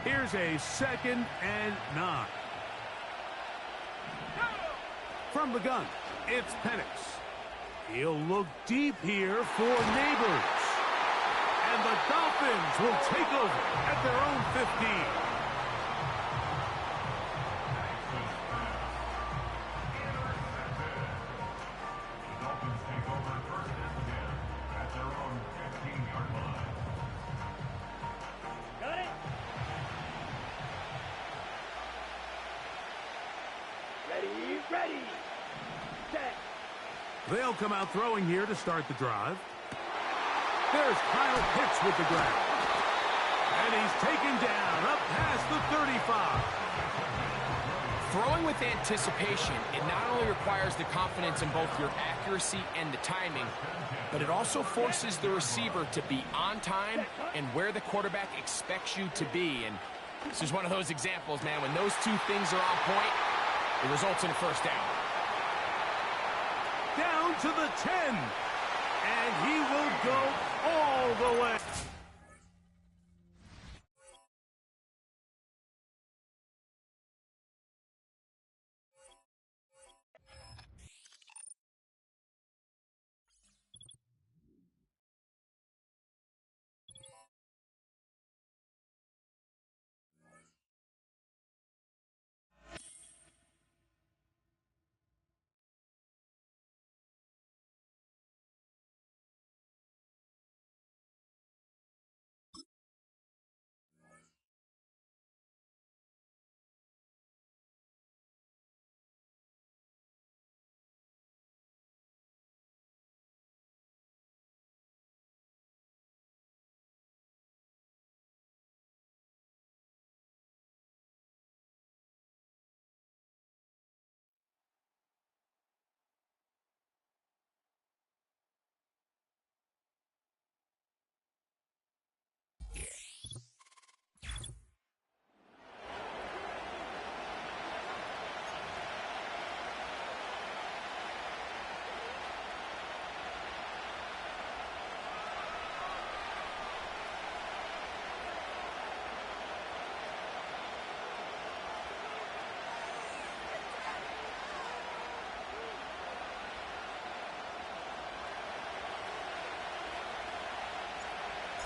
Here's a 2nd and 9. From the gun, it's Penix. He'll look deep here for Neighbors. And the Dolphins will take over at their own 15. They'll come out throwing here to start the drive. There's Kyle Pitts with the grab. And he's taken down up past the 35. Throwing with anticipation, it not only requires the confidence in both your accuracy and the timing, but it also forces the receiver to be on time and where the quarterback expects you to be. And this is one of those examples, man. When those two things are on point, it results in a first down. Down to the 10. And he will go all the way.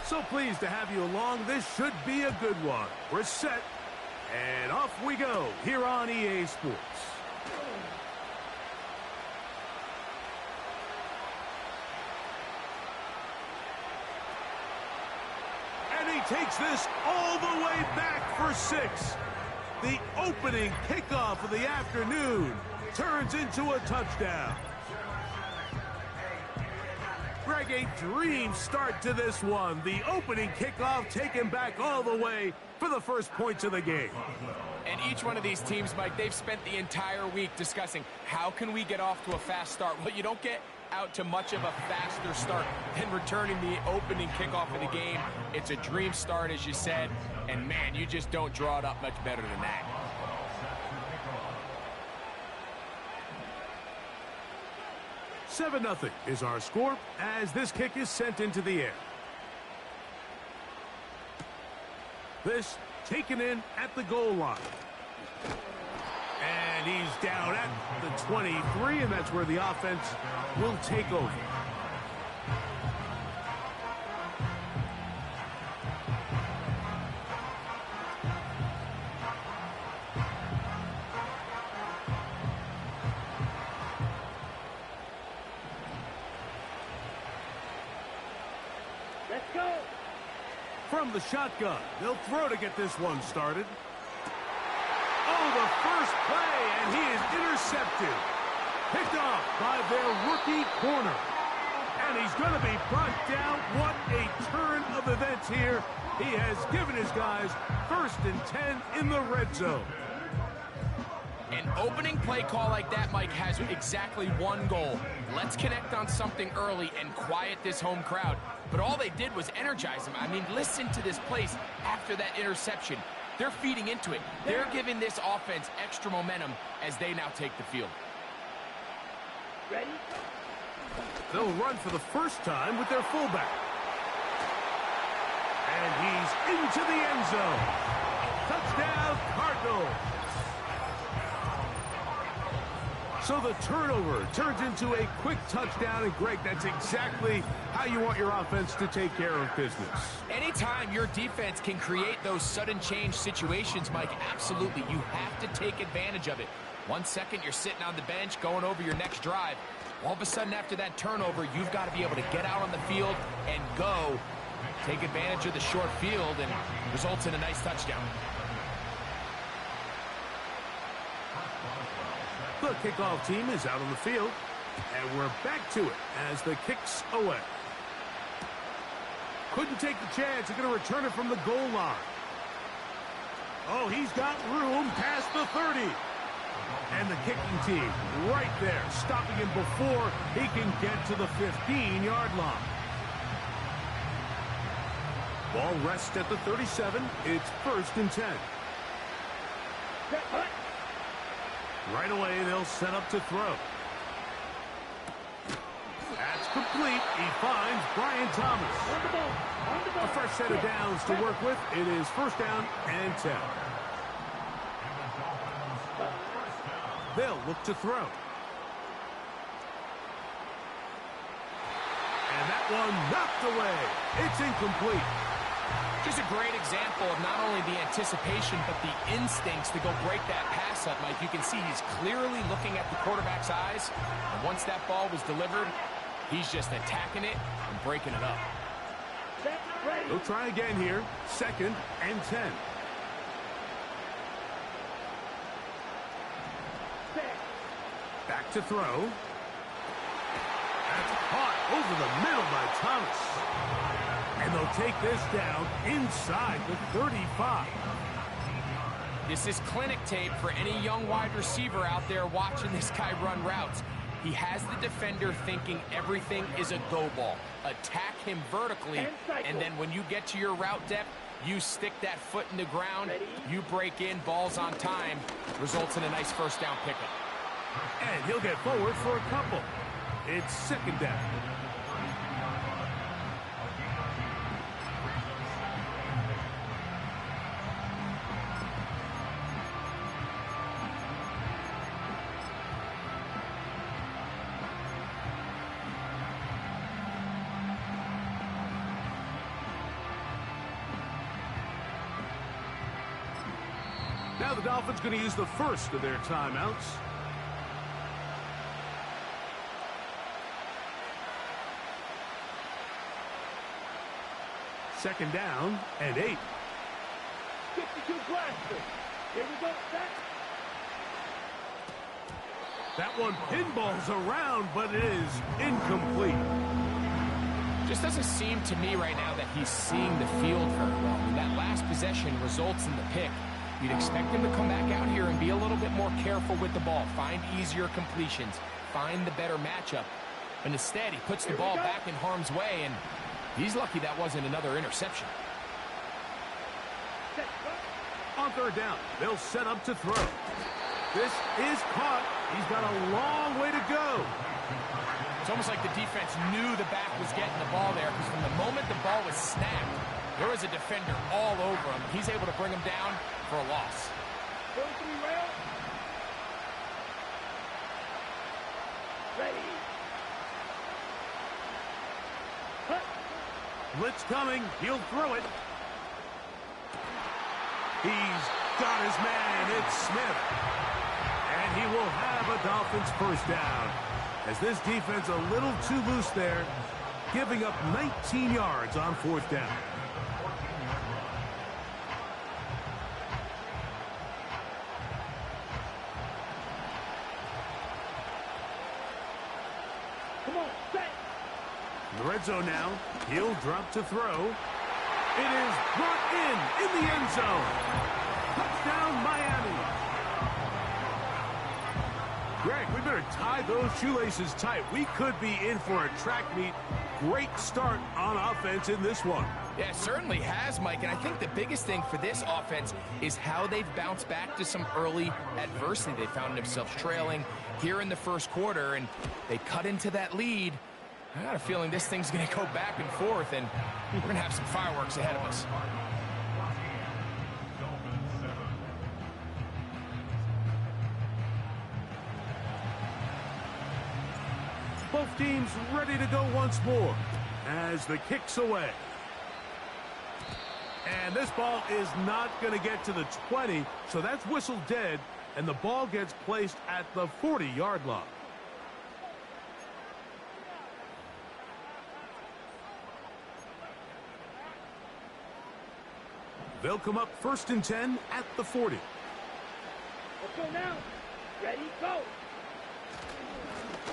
So pleased to have you along. This should be a good one. We're set, and off we go here on EA Sports. And he takes this all the way back for 6. The opening kickoff of the afternoon turns into a touchdown. Greg, a dream start to this one. The opening kickoff taken back all the way for the first points of the game. And each one of these teams, Mike, they've spent the entire week discussing how can we get off to a fast start. Well, you don't get out to much of a faster start than returning the opening kickoff of the game. It's a dream start, as you said, and man, you just don't draw it up much better than that. $7-0 is our score as this kick is sent into the air. This taken in at the goal line. And he's down at the 23, and that's where the offense will take over. From the shotgun, they'll throw to get this one started. Oh, the first play, and he is intercepted. Picked off by their rookie corner. And he's going to be brought down. What a turn of events here. He has given his guys 1st and 10 in the red zone. An opening play call like that, Mike, has exactly one goal. Let's connect on something early and quiet this home crowd. But all they did was energize them. I mean, listen to this place after that interception. They're feeding into it. They're giving this offense extra momentum as they now take the field. Ready? They'll run for the first time with their fullback. And he's into the end zone. Touchdown, Cardinals. So the turnover turns into a quick touchdown. And, Greg, that's exactly how you want your offense to take care of business. Anytime your defense can create those sudden change situations, Mike, absolutely, you have to take advantage of it. 1 second, you're sitting on the bench, going over your next drive. All of a sudden, after that turnover, you've got to be able to get out on the field and go. Take advantage of the short field, and results in a nice touchdown. The kickoff team is out on the field, and we're back to it as the kick's away. Couldn't take the chance. He's going to return it from the goal line. Oh, he's got room past the 30. And the kicking team right there, stopping him before he can get to the 15-yard line. Ball rests at the 37. It's 1st and 10. Right away, they'll set up to throw. That's complete. He finds Brian Thomas. A fresh set of downs to work with. It is 1st down and 10. They'll look to throw. And that one knocked away. It's incomplete. Just a great example of not only the anticipation, but the instincts to go break that pass up, Mike. You can see he's clearly looking at the quarterback's eyes. And once that ball was delivered, he's just attacking it and breaking it up. They'll try again here. 2nd and 10. Back to throw. That's caught over the middle by Thomas. And they'll take this down inside the 35. This is clinic tape for any young wide receiver out there watching this guy run routes. He has the defender thinking everything is a go ball. Attack him vertically, and then when you get to your route depth, you stick that foot in the ground, you break in, balls on time, results in a nice 1st down pickup. And he'll get forward for a couple. It's 2nd down. Now the Dolphins going to use the first of their timeouts. Second down and 8. 52 blaster. Here we go. Set. That one pinballs around, but it is incomplete. Just doesn't seem to me right now that he's seeing the field very well. I mean, that last possession results in the pick. You'd expect him to come back out here and be a little bit more careful with the ball, find easier completions, find the better matchup. But instead, he puts the ball back in harm's way, and he's lucky that wasn't another interception. On 3rd down, they'll set up to throw. This is caught. He's got a long way to go. It's almost like the defense knew the back was getting the ball there, because from the moment the ball was snapped, there was a defender all over him. He's able to bring him down for a loss. 43 rail. Ready. Blitz coming. He'll throw it. He's got his man. It's Smith. And he will have a Dolphins 1st down. As this defense a little too loose there, giving up 19 yards on 4th down. Come on, set. In the red zone now. He'll drop to throw. It is brought in the end zone. Touchdown, Miami. Greg, we better tie those shoelaces tight. We could be in for a track meet. Great start on offense in this one. Yeah, it certainly has, Mike, and I think the biggest thing for this offense is how they've bounced back to some early adversity. They found themselves trailing here in the first quarter, and they cut into that lead. I got a feeling this thing's going to go back and forth, and we're going to have some fireworks ahead of us. Both teams ready to go once more as the kick's away. And this ball is not going to get to the 20, so that's whistled dead, and the ball gets placed at the 40-yard line. They'll come up 1st and 10 at the 40. Let's go now. Ready, go.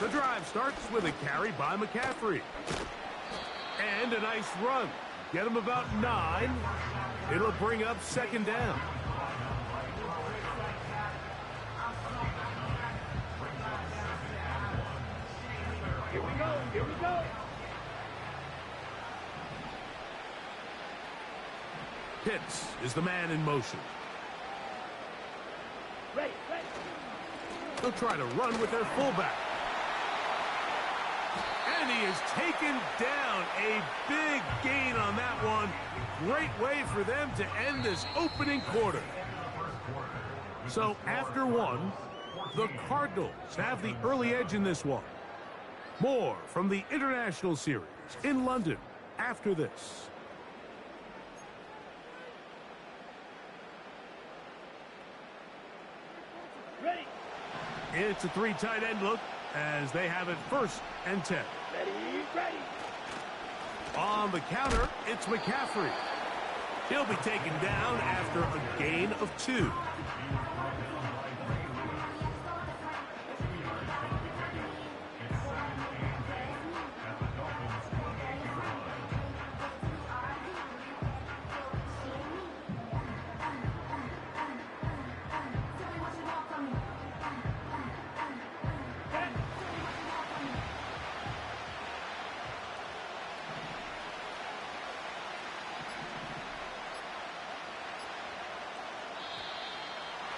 The drive starts with a carry by McCaffrey. And a nice run. Get him about 9. It'll bring up 2nd down. Here we go, here we go. Pitts is the man in motion. Ready, ready. They'll try to run with their fullback. And he is taken down. A big gain on that one. Great way for them to end this opening quarter. So after one, the Cardinals have the early edge in this one. More from the International Series in London after this. Ready. It's a 3 tight end look as they have it 1st and 10. Ready, ready. On the counter, it's McCaffrey. He'll be taken down after a gain of 2.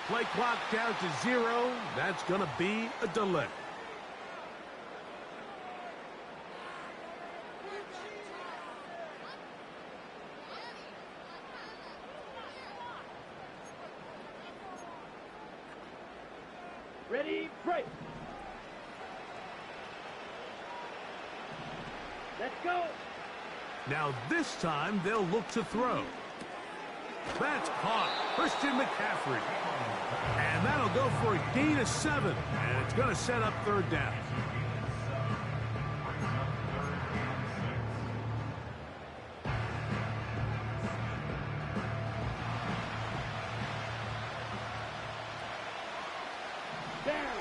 Play clock down to 0. That's going to be a delay. Ready, break. Let's go. Now this time they'll look to throw. That's caught. Christian McCaffrey. And that'll go for a gain of 7. And it's going to set up 3rd down. Down.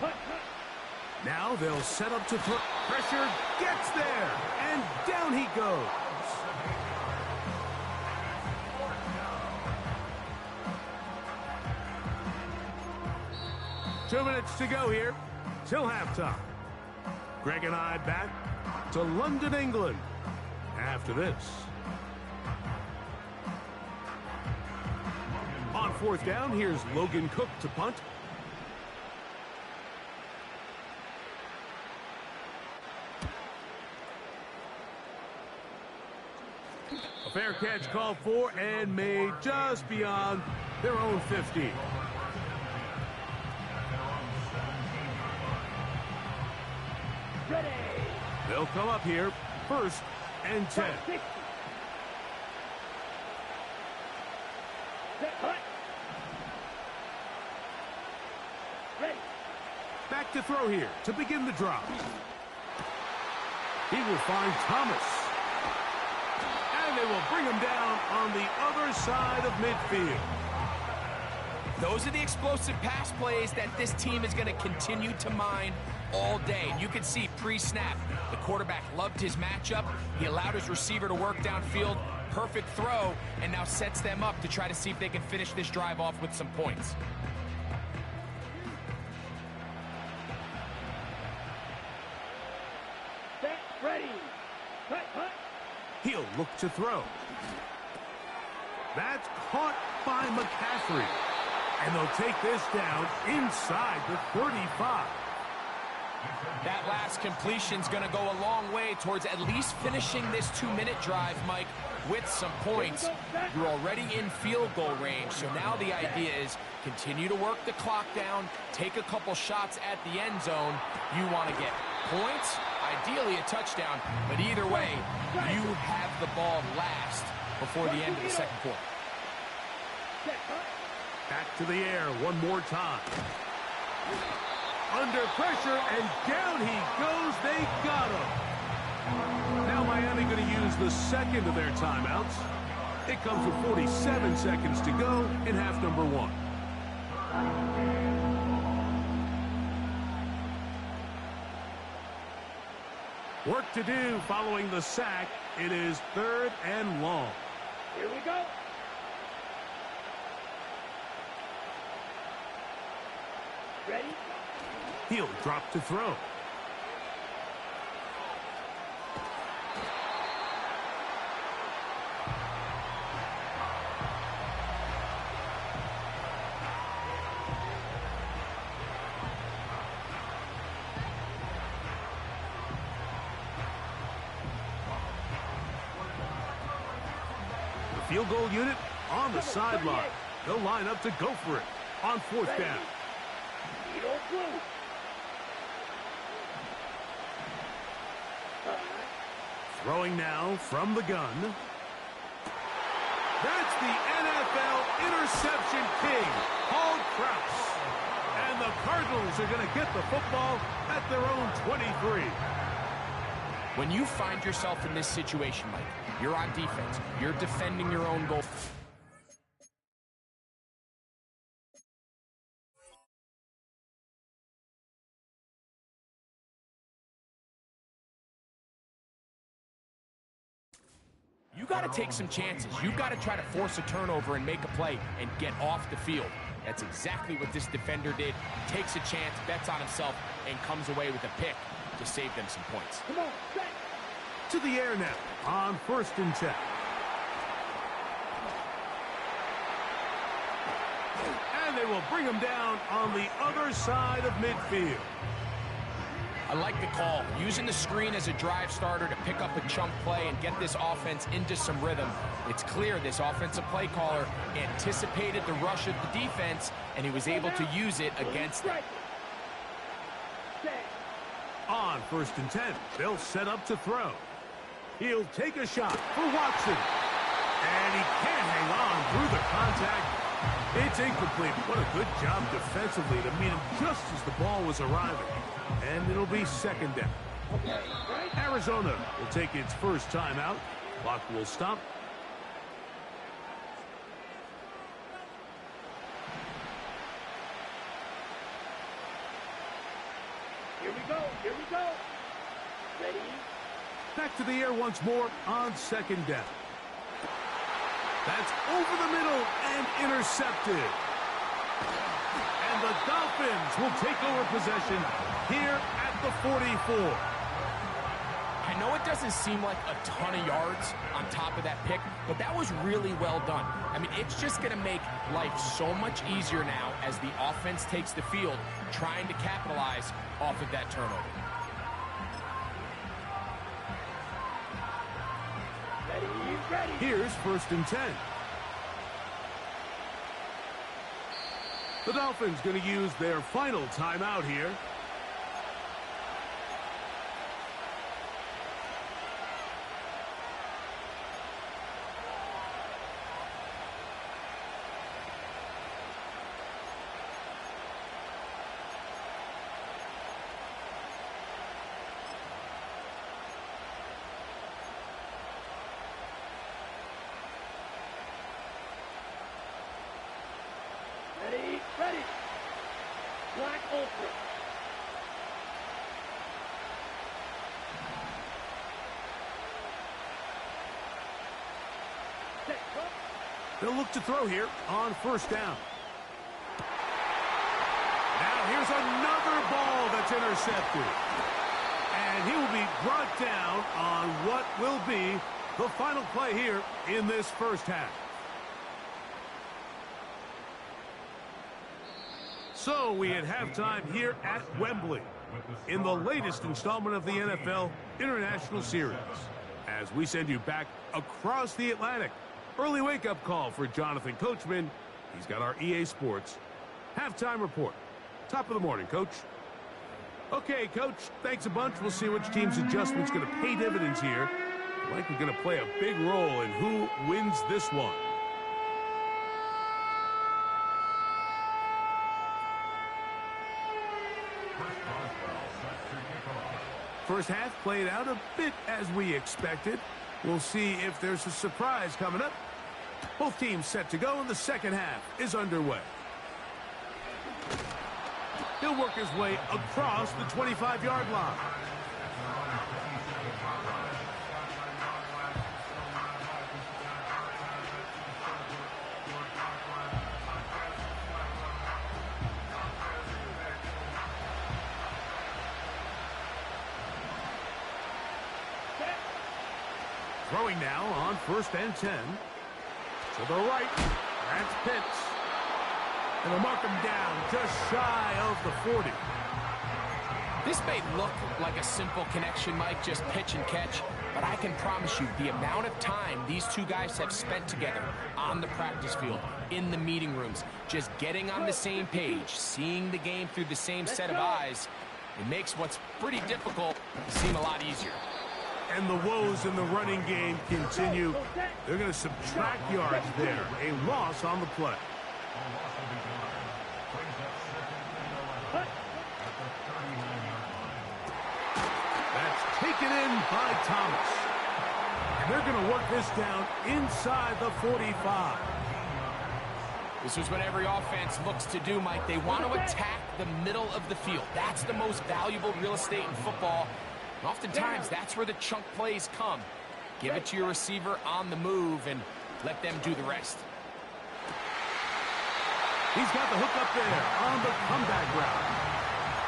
Hut, hut. Now they'll set up to throw. Pressure gets there. And down he goes. Two minutes to go here till halftime. Greg and I back to London, England after this. On 4th down, here's Logan Cook to punt. A fair catch called for and made just beyond their own 15. Ready. They'll come up here 1st and 10. 60. Set, hut. Ready. Back to throw here to begin the drop. He will find Thomas. And they will bring him down on the other side of midfield. Those are the explosive pass plays that this team is going to continue to mine. all day. And you can see pre-snap, the quarterback loved his matchup. He allowed his receiver to work downfield. Perfect throw, and now sets them up to try to see if they can finish this drive off with some points. Set, ready. Cut, cut. He'll look to throw. That's caught by McCaffrey. And they'll take this down inside the 35. That last completion's going to go a long way towards at least finishing this 2-minute drive, Mike, with some points. You're already in field goal range, so now the idea is continue to work the clock down, take a couple shots at the end zone. You want to get points, ideally a touchdown, but either way, you have the ball last before the end of the second quarter. Back to the air one more time. Under pressure, and down he goes. They got him. Now Miami going to use the second of their timeouts. It comes with 47 seconds to go in half number one. Work to do following the sack. It is 3rd and long. Here we go. Ready? He'll drop to throw. The field goal unit on the sideline. They'll line up to go for it on 4th down. Throwing now from the gun. That's the NFL interception king, Paul Krause. And the Cardinals are going to get the football at their own 23. When you find yourself in this situation, Mike, you're on defense, you're defending your own goal. You got to take some chances. You've got to try to force a turnover and make a play and get off the field. That's exactly what this defender did. Takes a chance, bets on himself, and comes away with a pick to save them some points. Come on, set. To the air now on 1st and 10. And they will bring him down on the other side of midfield. I like the call. Using the screen as a drive starter to pick up a chunk play and get this offense into some rhythm. It's clear this offensive play caller anticipated the rush of the defense, and he was able to use it against them. On 1st and 10, they'll set up to throw. He'll take a shot for Watson. And he can't hang on through the contact. It's incomplete. What a good job defensively to meet him just as the ball was arriving. And it'll be 2nd down. Arizona will take its first timeout. Clock will stop. Here we go. Here we go. Ready? Back to the air once more on 2nd down. That's over the middle and intercepted. And the Dolphins will take over possession here at the 44. I know it doesn't seem like a ton of yards on top of that pick, but that was really well done. I mean, it's just going to make life so much easier now as the offense takes the field, trying to capitalize off of that turnover. Ready. Here's 1st and 10. The Dolphins going to use their final timeout here. Ready. Black ultra. They'll look to throw here on first down. Now here's another ball that's intercepted. And he will be brought down on what will be the final play here in this first half. So we had halftime here at Wembley in the latest installment of the NFL International Series. As we send you back across the Atlantic, early wake-up call for Jonathan Coachman. He's got our EA Sports halftime report. Top of the morning, Coach. Okay, Coach, thanks a bunch. We'll see which team's adjustment's going to pay dividends here. Likely going to play a big role in who wins this one. First half played out a bit as we expected. We'll see if there's a surprise coming up. Both teams set to go, and the second half is underway. He'll work his way across the 25-yard line. Throwing now on 1st and 10. To the right, that's Pitts. And they'll mark him down just shy of the 40. This may look like a simple connection, Mike, just pitch and catch, but I can promise you the amount of time these two guys have spent together on the practice field, in the meeting rooms, just getting on the same page, seeing the game through the same set of eyes, it makes what's pretty difficult seem a lot easier. And the woes in the running game continue. They're going to subtract yards there. A loss on the play. That's taken in by Thomas. And they're going to work this down inside the 45. This is what every offense looks to do, Mike. They want to attack the middle of the field. That's the most valuable real estate in football. And oftentimes, that's where the chunk plays come. Give it to your receiver on the move and let them do the rest. He's got the hook up there on the comeback route.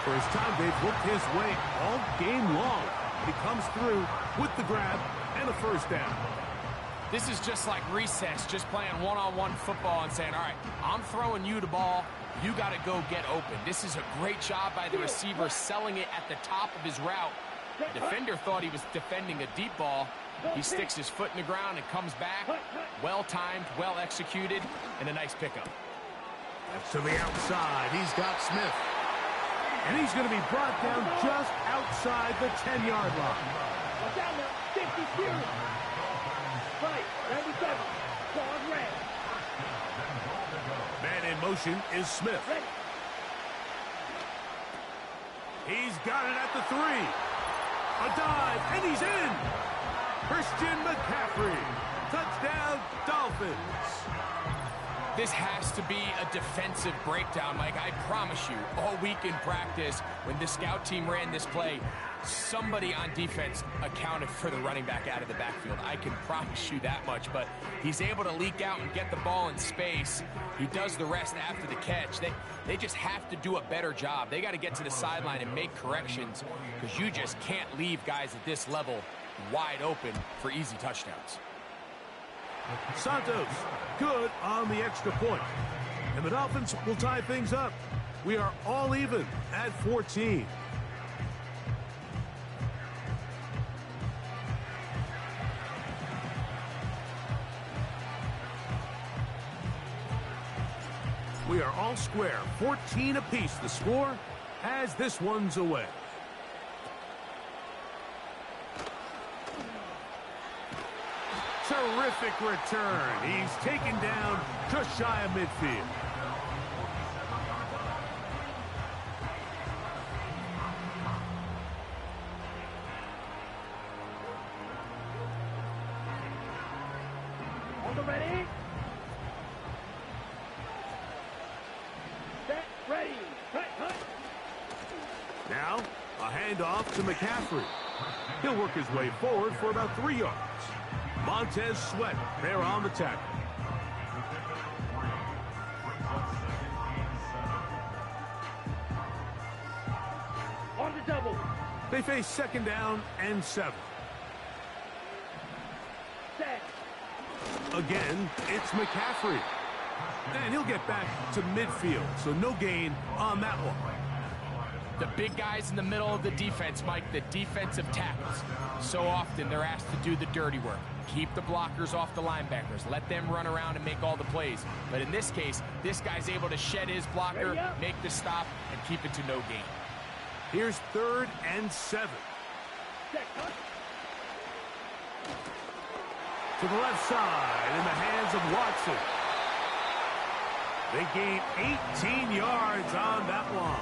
First time they've hooked his way all game long. He comes through with the grab and a first down. This is just like recess, just playing one-on-one football and saying, all right, I'm throwing you the ball. You got to go get open. This is a great job by the receiver selling it at the top of his route. The defender thought he was defending a deep ball. He sticks his foot in the ground and comes back. Well-timed, well-executed, and a nice pickup. That's to the outside. He's got Smith. And he's going to be brought down just outside the 10-yard line. Down there, 50 right, 97, dog red. Man in motion is Smith. He's got it at the 3. A dive, and he's in. Christian McCaffrey. Touchdown, Dolphins. This has to be a defensive breakdown, Mike. I promise you, all week in practice, when the scout team ran this play, somebody on defense accounted for the running back out of the backfield. I can promise you that much, but he's able to leak out and get the ball in space. He does the rest after the catch. They just have to do a better job. They got to get to the sideline and make corrections because you just can't leave guys at this level wide open for easy touchdowns. Santos, good on the extra point. And the Dolphins will tie things up. We are all even at 14. We are all square, 14 apiece the score as this one's away. Terrific return. He's taken down just shy of midfield. On the ready. Set, ready. Cut. Now, a handoff to McCaffrey. He'll work his way forward for about 3 yards. Montez Sweat there on the tackle. They face 2nd down and 7. Again, it's McCaffrey. And he'll get back to midfield, so no gain on that one. The big guys in the middle of the defense, Mike, the defensive tackles. So often they're asked to do the dirty work. Keep the blockers off the linebackers. Let them run around and make all the plays. But in this case, this guy's able to shed his blocker, make the stop, and keep it to no gain. Here's 3rd and 7. To the left side in the hands of Watson. They gain 18 yards on that one.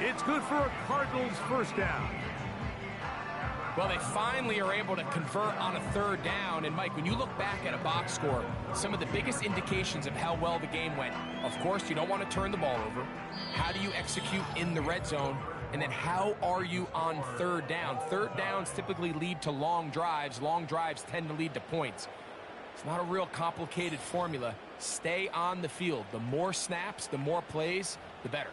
It's good for a Cardinals 1st down. Well, they finally are able to convert on a 3rd down. And, Mike, when you look back at a box score, some of the biggest indications of how well the game went, of course, you don't want to turn the ball over. How do you execute in the red zone? And then how are you on 3rd down? 3rd downs typically lead to long drives. Long drives tend to lead to points. It's not a real complicated formula. Stay on the field. The more snaps, the more plays, the better.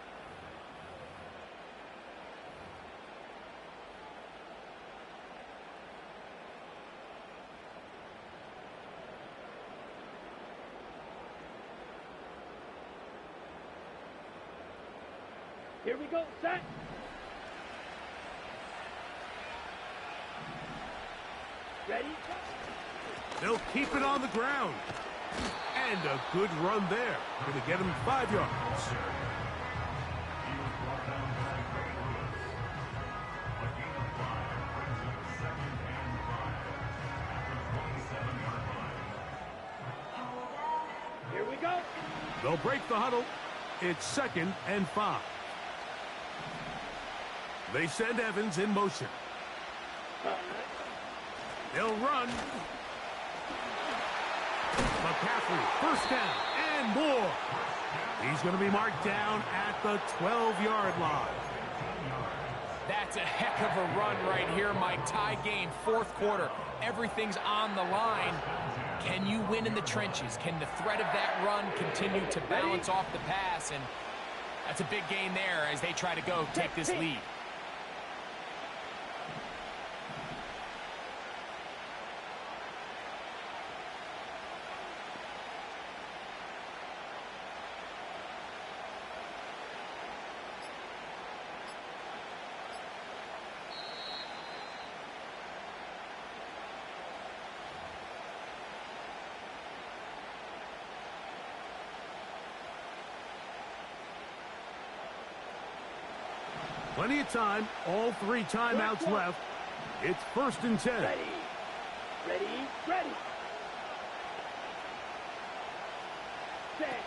Here we go, set. Ready? They'll keep it on the ground. And a good run there. Going to get him 5 yards. Here we go. They'll break the huddle. It's 2nd and 5. They send Evans in motion. They'll run. McCaffrey, 1st down and more. He's going to be marked down at the 12-yard line. That's a heck of a run right here, Mike. Tie game, 4th quarter. Everything's on the line. Can you win in the trenches? Can the threat of that run continue to balance off the pass? And that's a big gain there as they try to go take this lead. Plenty of time. All 3 timeouts left. It's 1st and 10. Ready. Ready. Ready. Set.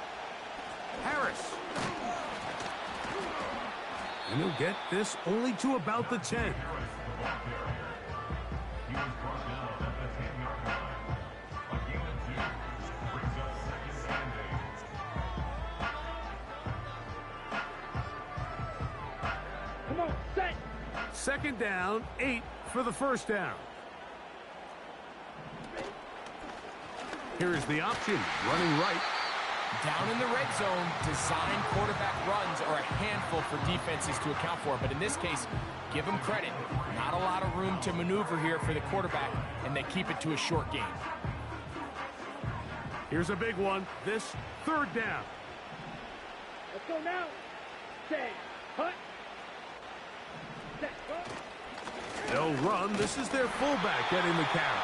Harris. And he'll get this only to about the 10. Come on, set. 2nd down, 8 for the 1st down. Here's the option, running right. Down in the red zone, design quarterback runs are a handful for defenses to account for. But in this case, give them credit. Not a lot of room to maneuver here for the quarterback, and they keep it to a short game. Here's a big one. This 3rd down. Let's go now. Set. Hut. Set. Go. They'll run. This is their fullback getting the carry.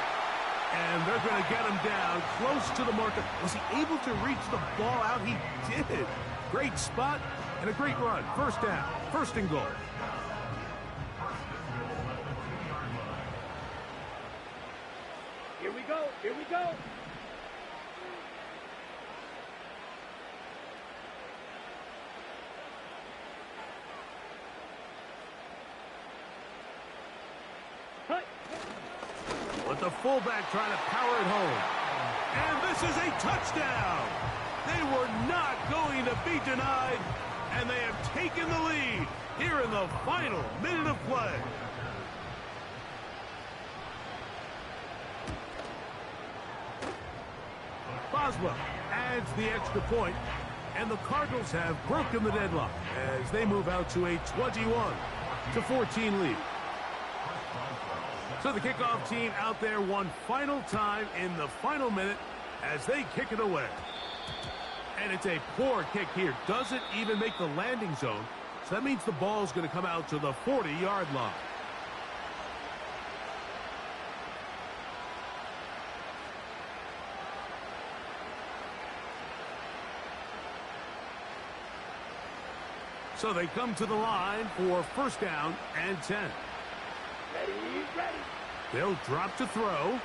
And they're going to get him down close to the marker. Was he able to reach the ball out? He did. Great spot and a great run. 1st down. 1st and goal. Here we go. Here we go. Hut. With the fullback trying to power it home. And this is a touchdown. They were not going to be denied, and they have taken the lead here in the final minute of play. Boswell adds the extra point, and the Cardinals have broken the deadlock as they move out to a 21-14 lead. So the kickoff team out there one final time in the final minute as they kick it away. And it's a poor kick here. Doesn't even make the landing zone. So that means the ball's going to come out to the 40-yard line. So they come to the line for first down and 10. Ready, ready. They'll drop to throw.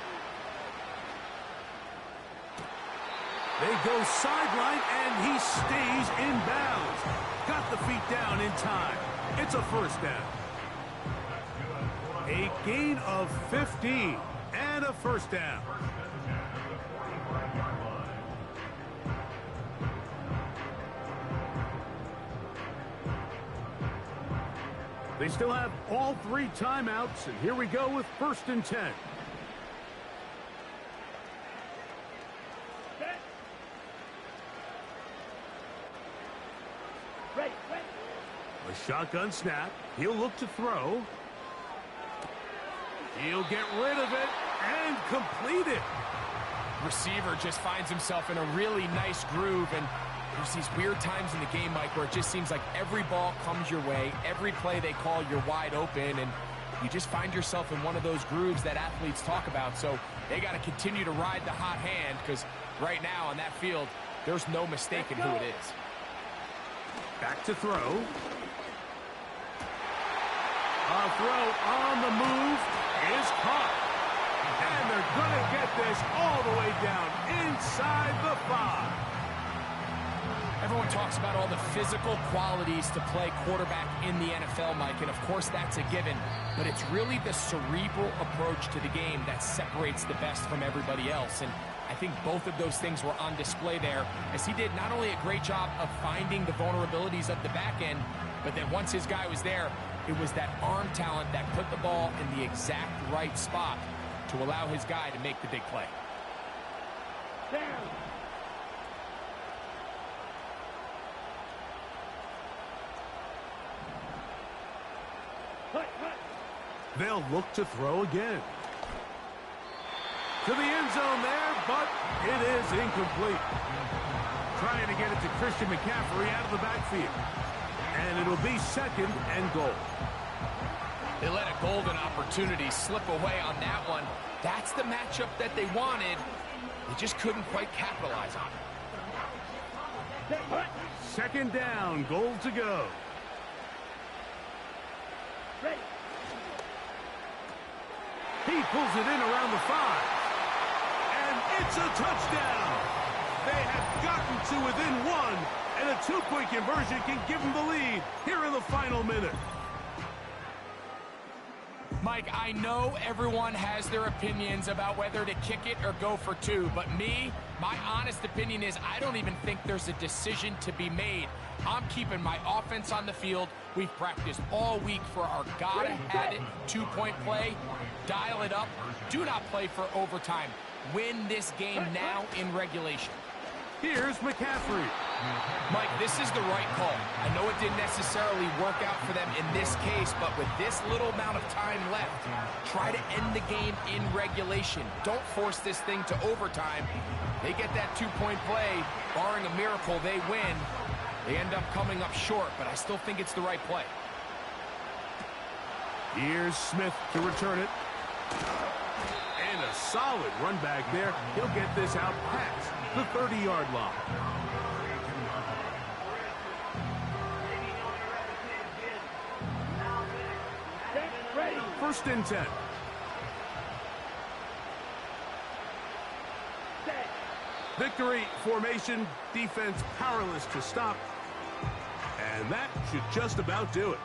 They go sideline, and he stays in bounds. Got the feet down in time. It's a first down. A gain of 15 and a first down. They still have all 3 timeouts, and here we go with first and 10. Ready, ready. A shotgun snap. He'll look to throw. He'll get rid of it and complete it. Receiver just finds himself in a really nice groove, and there's these weird times in the game, Mike, where it just seems like every ball comes your way, every play they call, you're wide open, and you just find yourself in one of those grooves that athletes talk about. So they got to continue to ride the hot hand, because right now on that field, there's no mistaking who it is. Back to throw. A throw on the move is caught. And they're going to get this all the way down inside the 5. Everyone talks about all the physical qualities to play quarterback in the NFL, Mike, and of course that's a given, but it's really the cerebral approach to the game that separates the best from everybody else, and I think both of those things were on display there, as he did not only a great job of finding the vulnerabilities of the back end, but then once his guy was there, it was that arm talent that put the ball in the exact right spot to allow his guy to make the big play. Down. They'll look to throw again. To the end zone there, but it is incomplete. Trying to get it to Christian McCaffrey out of the backfield. And it'll be second and goal. They let a golden opportunity slip away on that one. That's the matchup that they wanted. They just couldn't quite capitalize on it. Second down, goal to go. Ready. He pulls it in around the 5. And it's a touchdown. They have gotten to within 1, and a 2-point conversion can give them the lead here in the final minute. Mike, I know everyone has their opinions about whether to kick it or go for 2, but my honest opinion is I don't even think there's a decision to be made. I'm keeping my offense on the field. We've practiced all week for our gotta-have-it 2-point play. Dial it up. Do not play for overtime. Win this game now in regulation. Here's McCaffrey. Mike, this is the right call. I know it didn't necessarily work out for them in this case, but with this little amount of time left, try to end the game in regulation. Don't force this thing to overtime. They get that 2-point play. Barring a miracle, they win. They end up coming up short, but I still think it's the right play. Here's Smith to return it. And a solid run back there. He'll get this out past the 30-yard line. Ready. First and 10. Victory formation, defense powerless to stop. And that should just about do it.